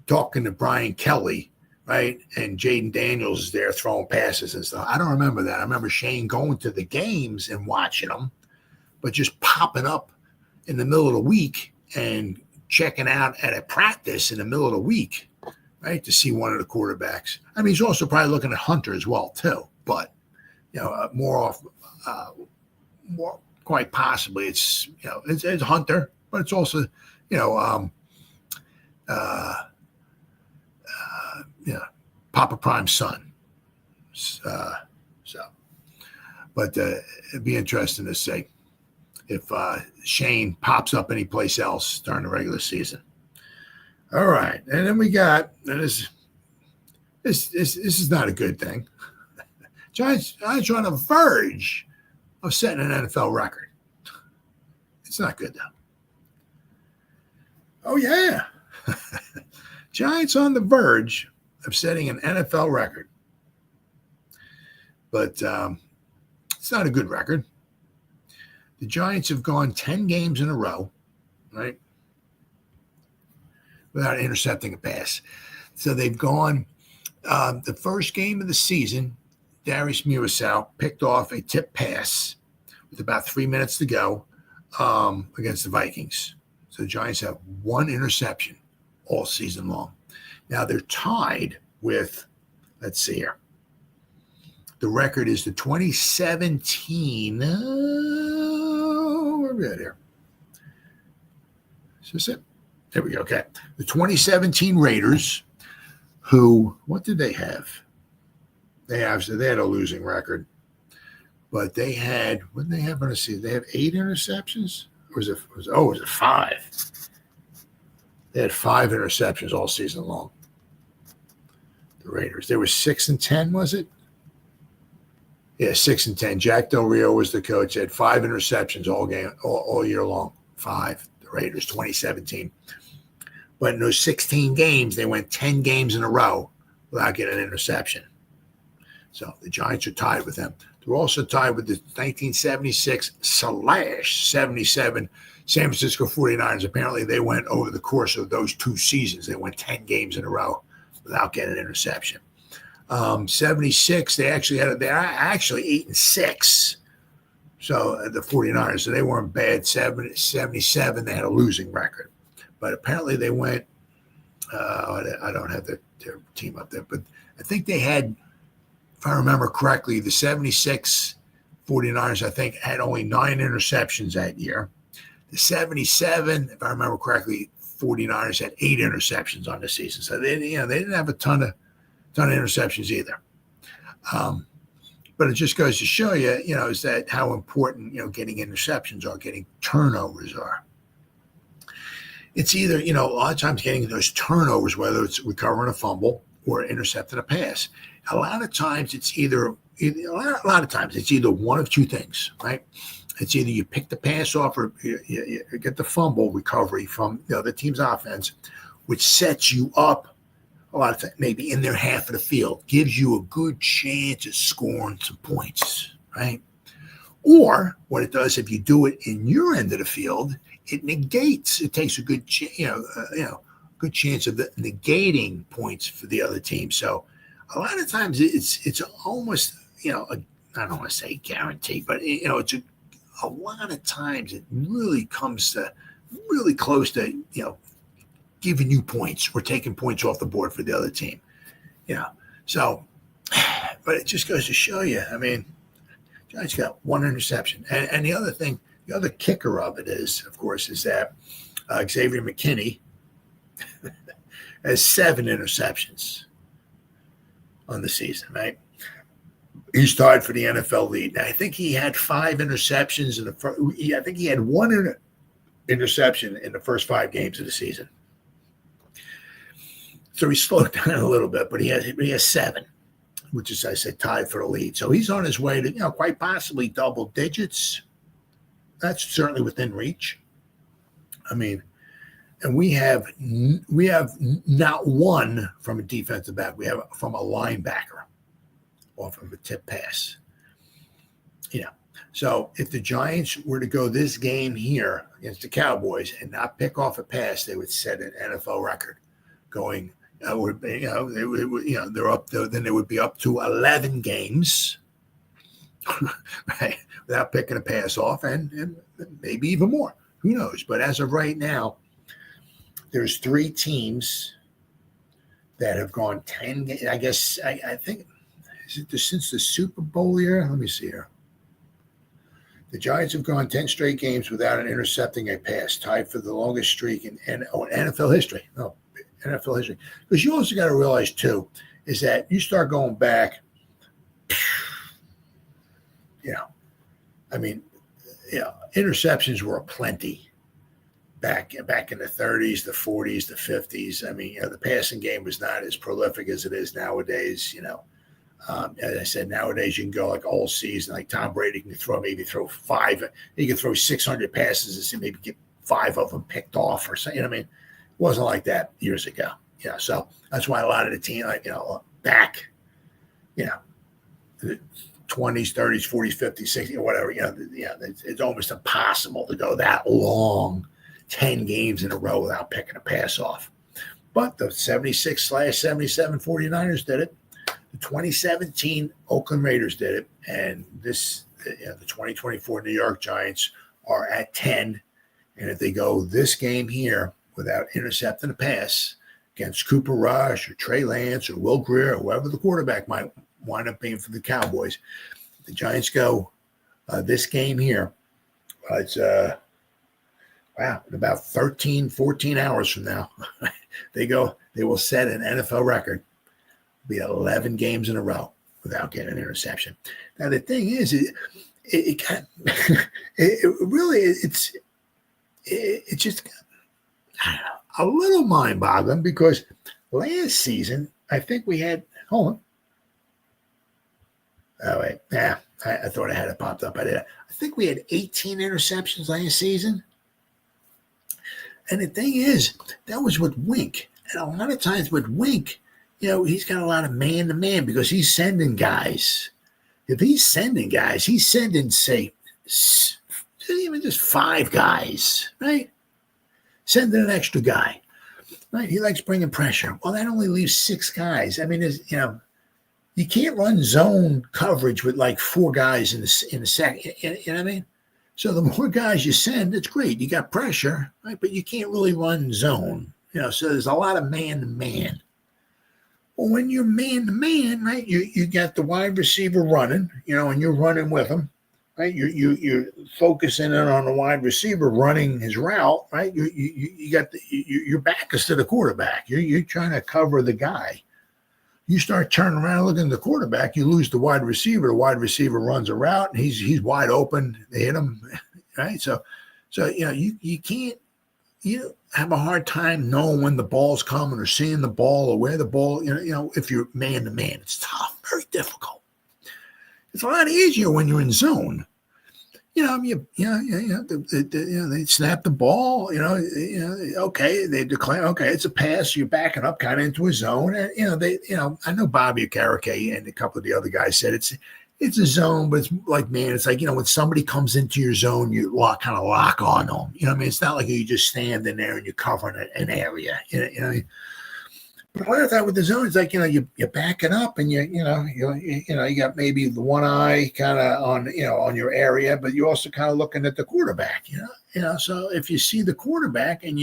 B: talking to Brian Kelly, right? And Jaden Daniels is there throwing passes and stuff. I don't remember that. I remember Shane going to the games and watching them, but just popping up in the middle of the week and checking out at a practice in the middle of the week, right, to see one of the quarterbacks. I mean, he's also probably looking at Hunter as well, too. But, more quite possibly it's Hunter, but it's also Papa Prime's son. But it'd be interesting to see if Shane pops up anyplace else during the regular season. All right, and then we got, and this is not a good thing. Giants are on the verge of setting an NFL record. It's not good, though. Oh, yeah. Giants on the verge of setting an NFL record. But it's not a good record. The Giants have gone 10 games in a row, right, without intercepting a pass. So they've gone the first game of the season, Darius Muasau picked off a tip pass with about 3 minutes to go against the Vikings. So the Giants have one interception all season long. Now they're tied with, let's see here. The record is the 2017. Where are we at here? Is this it? There we go. Okay. The 2017 Raiders, who, what did they have? They had a losing record, but they had, what did they have on the season? They have 8 interceptions? Or was it 5? They had 5 interceptions all season long. The Raiders. They were 6-10, was it? Yeah, 6-10. Jack Del Rio was the coach. They had 5 interceptions all year long. 5. The Raiders, 2017. But in those 16 games, they went 10 games in a row without getting an interception. So the Giants are tied with them. They're also tied with the 1976/77 San Francisco 49ers. Apparently, they went over the course of those 2 seasons. They went 10 games in a row without getting an interception. 76, they're actually 8-6. So the 49ers, so they weren't bad. 77, they had a losing record. But apparently they went, I don't have their team up there, but I think they had, if I remember correctly, the 76 49ers, I think, had only 9 interceptions that year. The 77, if I remember correctly, 49ers had 8 interceptions on the season. So they didn't have a ton of interceptions either. But it just goes to show you, is that how important, getting interceptions are, getting turnovers are. It's either, a lot of times getting those turnovers, whether it's recovering a fumble or intercepting a pass. A lot of times it's either one of 2 things, right? It's either you pick the pass off or you get the fumble recovery from the other team's offense, which sets you up a lot of times, maybe in their half of the field, gives you a good chance of scoring some points, right? Or what it does, if you do it in your end of the field, it takes a good good chance of negating points for the other team. So a lot of times it's almost, I don't want to say guaranteed, but it's a lot of times it really comes to really close to, giving you points or taking points off the board for the other team. So, but it just goes to show you, Giants got 1 interception. And the other thing, the other kicker of it is, of course, is that Xavier McKinney has 7 interceptions on the season, right? He's tied for the NFL lead. Now, I think he had 5 interceptions in the first. I think he had 1 interception in the first 5 games of the season. So he slowed down a little bit, but he has 7, which is, I said, tied for the lead. So he's on his way to, quite possibly double digits. That's certainly within reach. And we have not one from a defensive back. We have from a linebacker off of a tip pass. So if the Giants were to go this game here against the Cowboys and not pick off a pass, they would set an NFL record. Going, they're up. Then they would be up to 11 games, right, without picking a pass off, and maybe even more. Who knows? But as of right now, there's 3 teams that have gone 10 games. I guess I think since the Super Bowl year. Let me see here. The Giants have gone 10 straight games without intercepting a pass, tied for the longest streak in NFL history. No, NFL history. Because you also got to realize, too, is that you start going back I mean, interceptions were aplenty back in the 30s, the 40s, the 50s. I mean, the passing game was not as prolific as it is nowadays. As I said, nowadays you can go like a whole season. Like Tom Brady can throw five. He can throw 600 passes and maybe get 5 of them picked off or something. I mean, it wasn't like that years ago. So that's why a lot of the team, back, the 20s, 30s, 40s, 50s, 60s, whatever. It's almost impossible to go that long, 10 games in a row without picking a pass off. But the 76/77 49ers did it. The 2017 Oakland Raiders did it, and the 2024 New York Giants are at 10. And if they go this game here without intercepting a pass against Cooper Rush or Trey Lance or Will Grier or whoever the quarterback might wind up being for the Cowboys, the Giants go this game here. It's in about 13, 14 hours from now, they will set an NFL record. Be 11 games in a row without getting an interception. Now the thing is, it's just a little mind-boggling because last season I think we had. Hold on. Oh wait, I thought I had it popped up. I did. I think we had 18 interceptions last season. And the thing is, that was with Wink, and a lot of times with Wink, he's got a lot of man-to-man because he's sending guys. If he's sending guys, he's sending, say, even just 5 guys, right? Sending an extra guy, right? He likes bringing pressure. Well, that only leaves 6 guys. I mean, you can't run zone coverage with like 4 guys in the second. You know what I mean? So the more guys you send, it's great. You got pressure, right? But you can't really run zone. So there's a lot of man-to-man. Well, when you're man-to-man, right, you got the wide receiver running, and you're running with him, right? You're focusing in on the wide receiver running his route, right? You got your back is to the quarterback. You're trying to cover the guy. You start turning around and looking at the quarterback, you lose the wide receiver. The wide receiver runs a route, and he's wide open. They hit him, right? So you can't. You have a hard time knowing when the ball's coming or seeing the ball or where the ball, if you're man to man, it's tough, very difficult. It's a lot easier when you're in zone. They snap the ball, okay, they declare, okay, it's a pass, you're backing up kind of into a zone. And, I know Bobby Okereke and a couple of the other guys said it's a zone, but it's like, man, it's like, when somebody comes into your zone, you kind of lock on them. It's not like you just stand in there and you're covering an area. But a lot of that with the zone, it's like, you're backing up and you got maybe the one eye kind of on your area, but you're also kind of looking at the quarterback, So if you see the quarterback and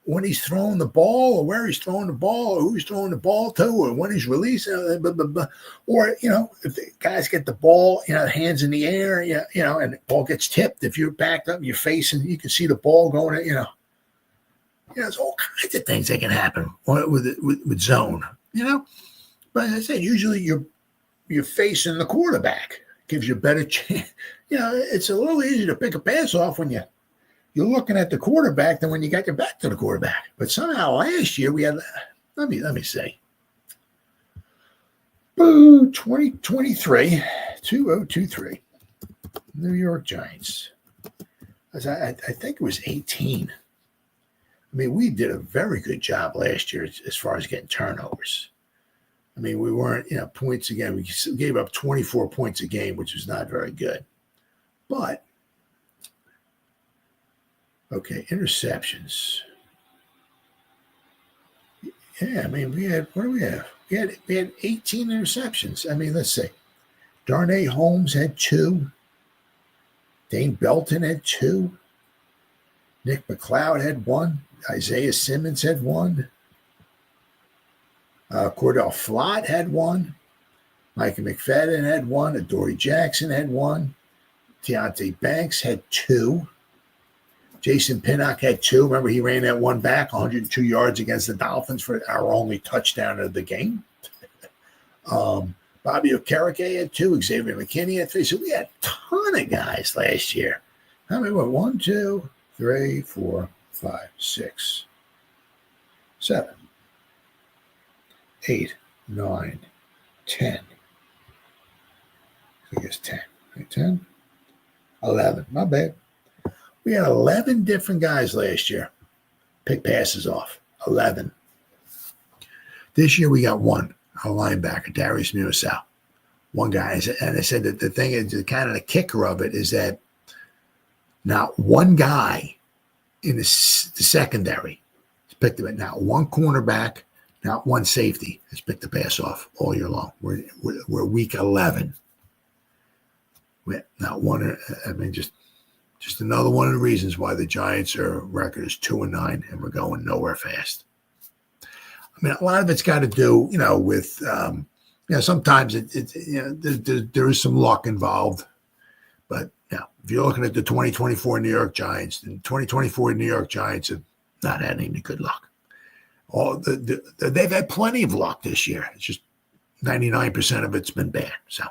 B: when he's throwing the ball or where he's throwing the ball or who he's throwing the ball to or when he's releasing, or, if the guys get the ball, hands in the air, and the ball gets tipped, if you're backed up, you're facing, you can see the ball going, there's all kinds of things that can happen with zone, But as I said, usually you're facing the quarterback. Gives you a better chance. It's a little easier to pick a pass off when you're looking at the quarterback than when you got your back to the quarterback. But somehow last year we had, let me say, 2023, 2023, New York Giants. I think it was 18. I mean, we did a very good job last year as far as getting turnovers. I mean, we weren't, points again. We gave up 24 points a game, which was not very good. But, okay, interceptions. Yeah, I mean, what do we have? We had 18 interceptions. I mean, let's see. Darnay Holmes had 2. Dane Belton had 2. Nick McLeod had 1. Isaiah Simmons had 1. Cordell Flott had 1. Micah McFadden had 1. Adoree Jackson had 1. Deonte Banks had 2. Jason Pinnock had 2. Remember, he ran that one back, 102 yards against the Dolphins for our only touchdown of the game. Bobby Okereke had 2. Xavier McKinney had 3. So we had a ton of guys last year. How many? What? 1, 2, 3, 4, 5, 6, 7, 8, 9, 10. I guess 10. Right, 10, 11. My bad. We had 11 different guys last year pick passes off. 11. This year we got 1, our linebacker, Darius Muasau. 1 guy. And I said that the thing is, kind of the kicker of it is that not 1 guy in the secondary has picked it. Not 1 cornerback, not 1 safety has picked the pass off all year long. We're week 11. Not one. I mean, just another one of the reasons why the Giants' record is 2-9, and we're going nowhere fast. I mean, a lot of it's got to do, with, sometimes there is some luck involved. But if you're looking at the 2024 New York Giants, the 2024 New York Giants have not had any good luck. They've had plenty of luck this year. It's just 99% of it's been bad. So.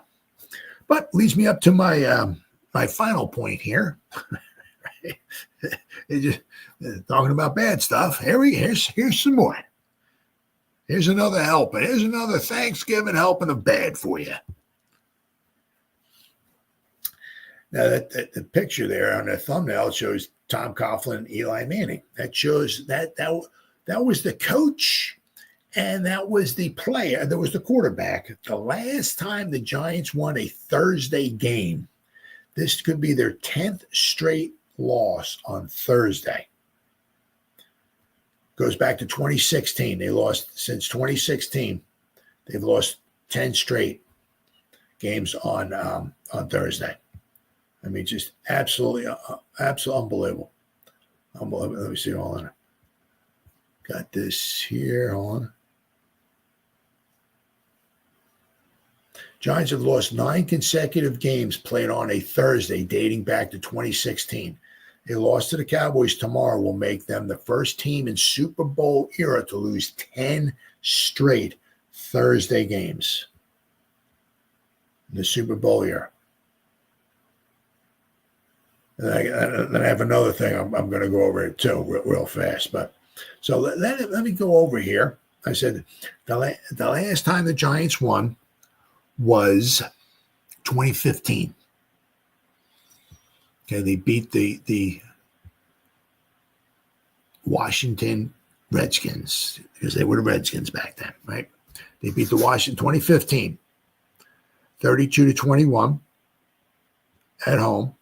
B: But leads me up to my final point here. Just talking about bad stuff. Here's some more. Here's another helping. Here's another Thanksgiving helping of bad for you. Now the picture there on the thumbnail shows Tom Coughlin and Eli Manning. That shows that was the coach. And that was the player. That was the quarterback. The last time the Giants won a Thursday game, this could be their 10th straight loss on Thursday. Goes back to 2016. They lost since 2016. They've lost 10 straight games on Thursday. I mean, just absolutely unbelievable. Unbelievable. Let me see. Hold on. Got this here. Hold on. Giants have lost 9 consecutive games played on a Thursday dating back to 2016. A loss to the Cowboys tomorrow will make them the first team in Super Bowl era to lose 10 straight Thursday games in the Super Bowl era. And then I have another thing I'm going to go over it too real fast. But so let me go over here. I said the last time the Giants won was 2015. Okay, they beat the Washington Redskins because they were the Redskins back then, right? They beat the Washington 2015, 32-21 at home,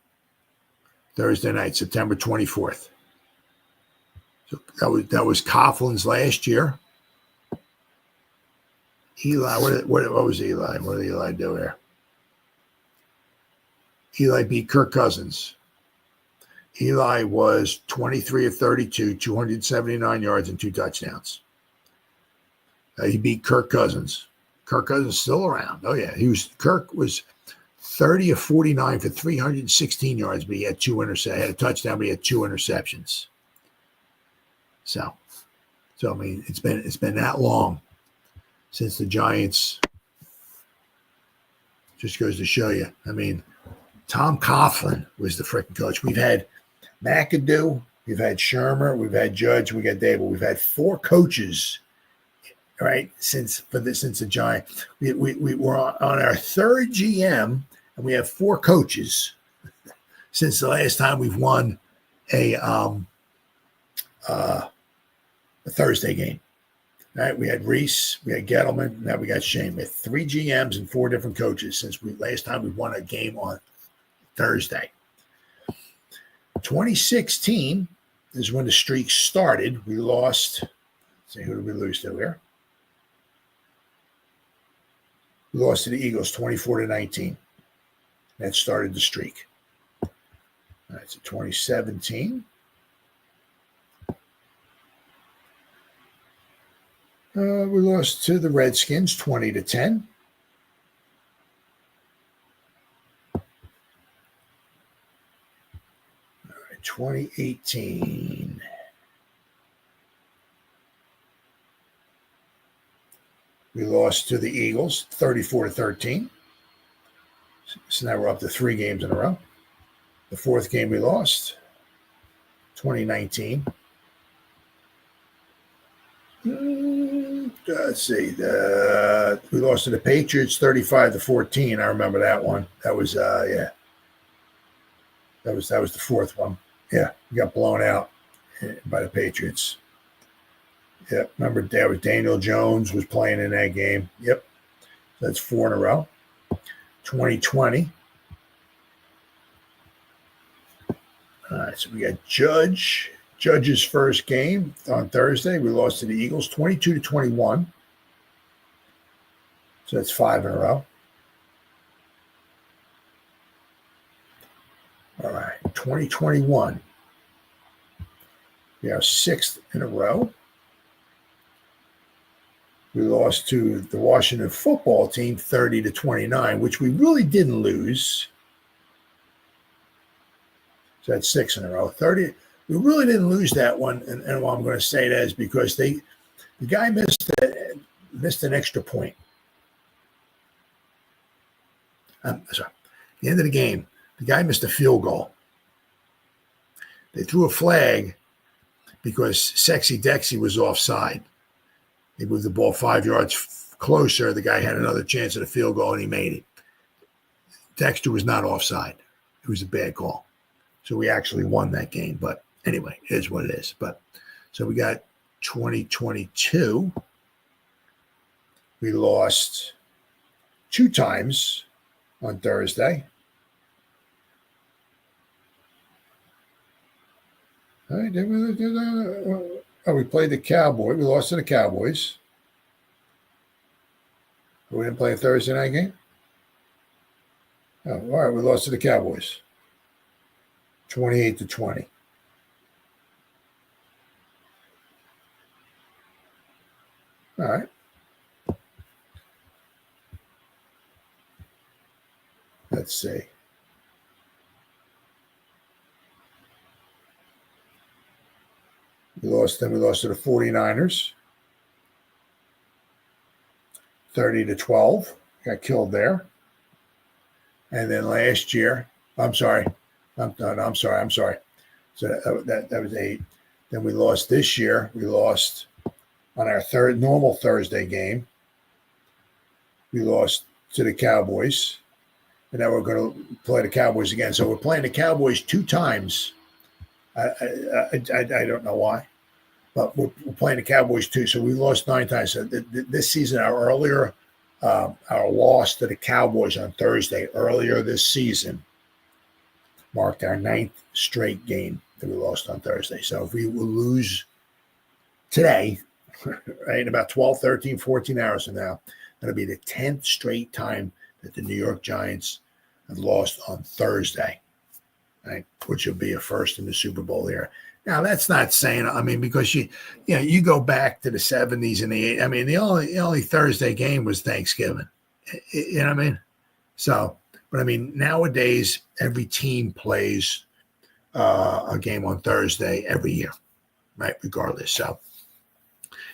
B: Thursday night, September 24th. So that was Coughlin's last year. Eli, what was Eli? What did Eli do here? Eli beat Kirk Cousins. Eli was 23 of 32, 279 yards and 2 touchdowns. He beat Kirk Cousins. Kirk Cousins is still around. Oh yeah, Kirk was 30 of 49 for 316 yards, but he had had a touchdown, but he had 2 interceptions. So I mean, it's been that long since the Giants. Just goes to show you. I mean, Tom Coughlin was the freaking coach. We've had McAdoo, we've had Shermer, we've had Judge, we got Dable. We've had 4 coaches, right? Since the Giants, we were on our 3rd GM, and we have 4 coaches since the last time we've won a Thursday game. Right, we had Reese, we had Gettleman, now we got Shane. We had 3 GMs and 4 different coaches since last time we won a game on Thursday. 2016 is when the streak started. We lost. Let's see, who did we lose to here? We lost to the Eagles 24-19. That started the streak. All right, so 2017. We lost to the Redskins 20-10. 2018. We lost to the Eagles 34-13. So now we're up to 3 games in a row. The 4th game we lost, 2019. Let's see. We lost to the Patriots 35-14. I remember that one. That was yeah. That was the 4th one. Yeah, we got blown out by the Patriots. Yep. Remember that was Daniel Jones was playing in that game. Yep. That's 4 in a row. 2020. All right, so we got Judge's first game on Thursday. We lost to the Eagles 22-21. So that's 5 in a row. All right, 2021. We are 6th in a row. We lost to the Washington football team 30-29, which we really didn't lose. So that's 6 in a row. 30. We really didn't lose that one, and why I'm going to say that is because the guy missed an extra point. Sorry. At the end of the game, the guy missed a field goal. They threw a flag because Sexy Dexy was offside. They moved the ball 5 yards closer. The guy had another chance at a field goal, and he made it. Dexter was not offside. It was a bad call. So we actually won that game. But anyway, it is what it is. But so we got 2022. We lost 2 times on Thursday. All right, we played the Cowboys. We lost to the Cowboys. We didn't play a Thursday night game? Oh, all right, we lost to the Cowboys. 28-20. All right. Let's see. We lost to the 49ers. 30-12. Got killed there. And then last year, I'm sorry. So that was 8. Then we lost this year. We lost on our third normal Thursday game. We lost to the Cowboys. And now we're going to play the Cowboys again. So we're playing the Cowboys 2 times. I don't know why, but we're playing the Cowboys 2. So we lost 9 times. So this season, our loss to the Cowboys on Thursday earlier this season marked our 9th straight game that we lost on Thursday. So if we will lose today, right, in about 12, 13, 14 hours from now, that'll be the 10th straight time that the New York Giants have lost on Thursday, right, which will be a first in the Super Bowl era. Now, that's not saying, I mean, because you go back to the 70s and the 80s. I mean, the only Thursday game was Thanksgiving. You know what I mean? So, but I mean, nowadays, every team plays a game on Thursday every year, right? Regardless. So,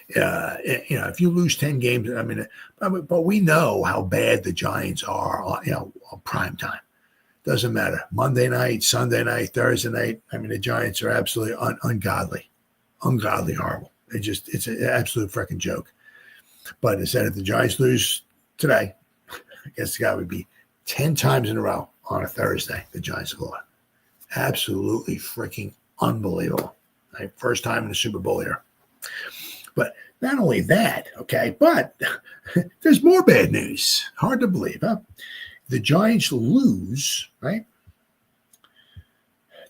B: if you lose 10 games, I mean, but we know how bad the Giants are, on prime time. Doesn't matter. Monday night, Sunday night, Thursday night. I mean, the Giants are absolutely ungodly horrible. It's an absolute freaking joke. But I said, if the Giants lose today, I guess the guy would be 10 times in a row on a Thursday. The Giants go on. Absolutely freaking unbelievable. Right? First time in the Super Bowl era. But not only that, okay, but there's more bad news. Hard to believe, huh? The Giants lose, right?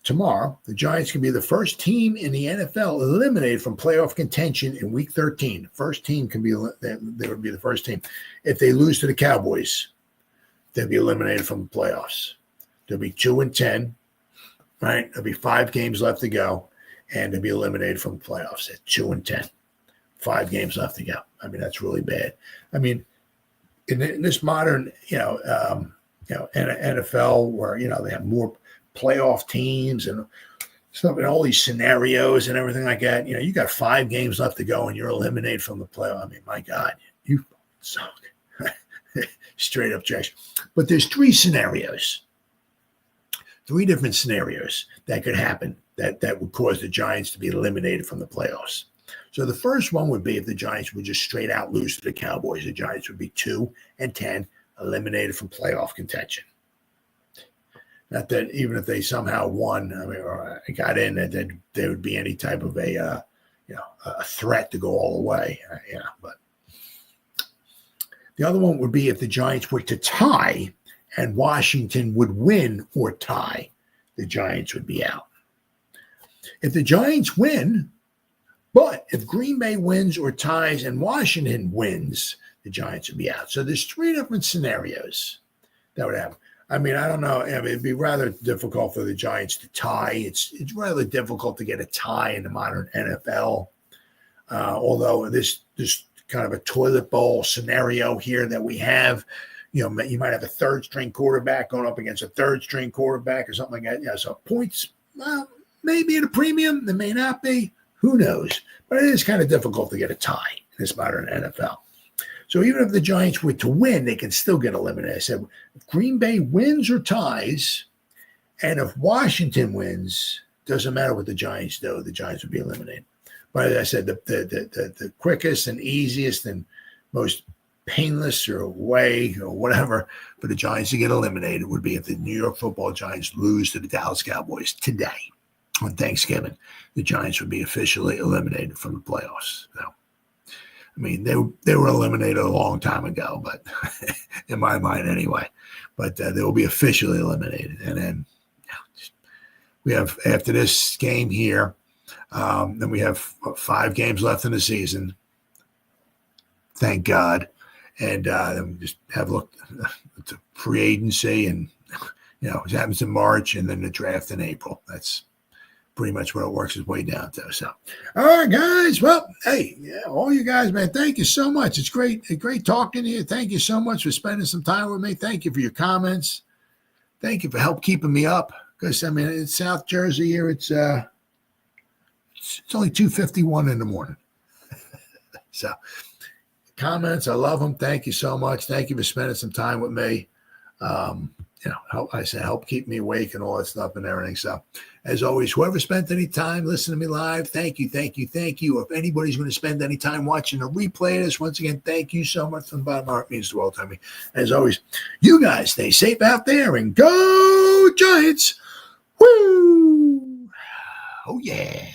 B: Tomorrow, the Giants can be the first team in the NFL eliminated from playoff contention in Week 13. First team they would be the first team. If they lose to the Cowboys, they'll be eliminated from the playoffs. They'll be 2-10, right? There'll be 5 games left to go, and they'll be eliminated from the playoffs at 2-10. 5 games left to go. I mean, that's really bad. I mean, in this modern, NFL where, they have more playoff teams and stuff and all these scenarios and everything like that, you got 5 games left to go and you're eliminated from the playoff. I mean, my God, you So straight up trash. But there's three scenarios, three different scenarios that could happen that would cause the Giants to be eliminated from the playoffs. So the first one would be if the Giants would just straight out lose to the Cowboys. The Giants would be 2-10, eliminated from playoff contention. Not that even if they somehow won, or got in, that there would be any type of a threat to go all the way. But the other one would be if the Giants were to tie and Washington would win or tie, the Giants would be out. If the Giants win, but if Green Bay wins or ties and Washington wins, the Giants would be out. So there's three different scenarios that would happen. I don't know. It'd be rather difficult for the Giants to tie. It's rather difficult to get a tie in the modern NFL. Although this kind of a toilet bowl scenario here that we have, you might have a third string quarterback going up against a third string quarterback or something like that. Yeah, so points, well, maybe at a premium, they may not be. Who knows? But it is kind of difficult to get a tie in this modern NFL. So even if the Giants were to win, they can still get eliminated. I said, if Green Bay wins or ties, and if Washington wins, doesn't matter what the Giants do, the Giants would be eliminated. But as I said, the quickest and easiest and most painless or way or whatever for the Giants to get eliminated would be if the New York Football Giants lose to the Dallas Cowboys today on Thanksgiving. The Giants would be officially eliminated from the playoffs. So, they were eliminated a long time ago, but in my mind anyway. But they will be officially eliminated. And then we have, after this game here, then we have 5 games left in the season. Thank God. And then we just have looked to free agency and, it happens in March and then the draft in April. That's pretty much what it works its way down to. So, all right, guys. Well, hey, all you guys, man, thank you so much. It's great talking to you. Thank you so much for spending some time with me. Thank you for your comments. Thank you for help keeping me up. Because in South Jersey here, it's only 2:51 in the morning. So, comments, I love them. Thank you so much. Thank you for spending some time with me. Help keep me awake and all that stuff and everything. So, as always, whoever spent any time listening to me live, thank you. If anybody's going to spend any time watching a replay of this, once again, thank you so much from the bottom of my heart. It means the world to me. As always, you guys stay safe out there and go Giants. Woo! Oh, yeah.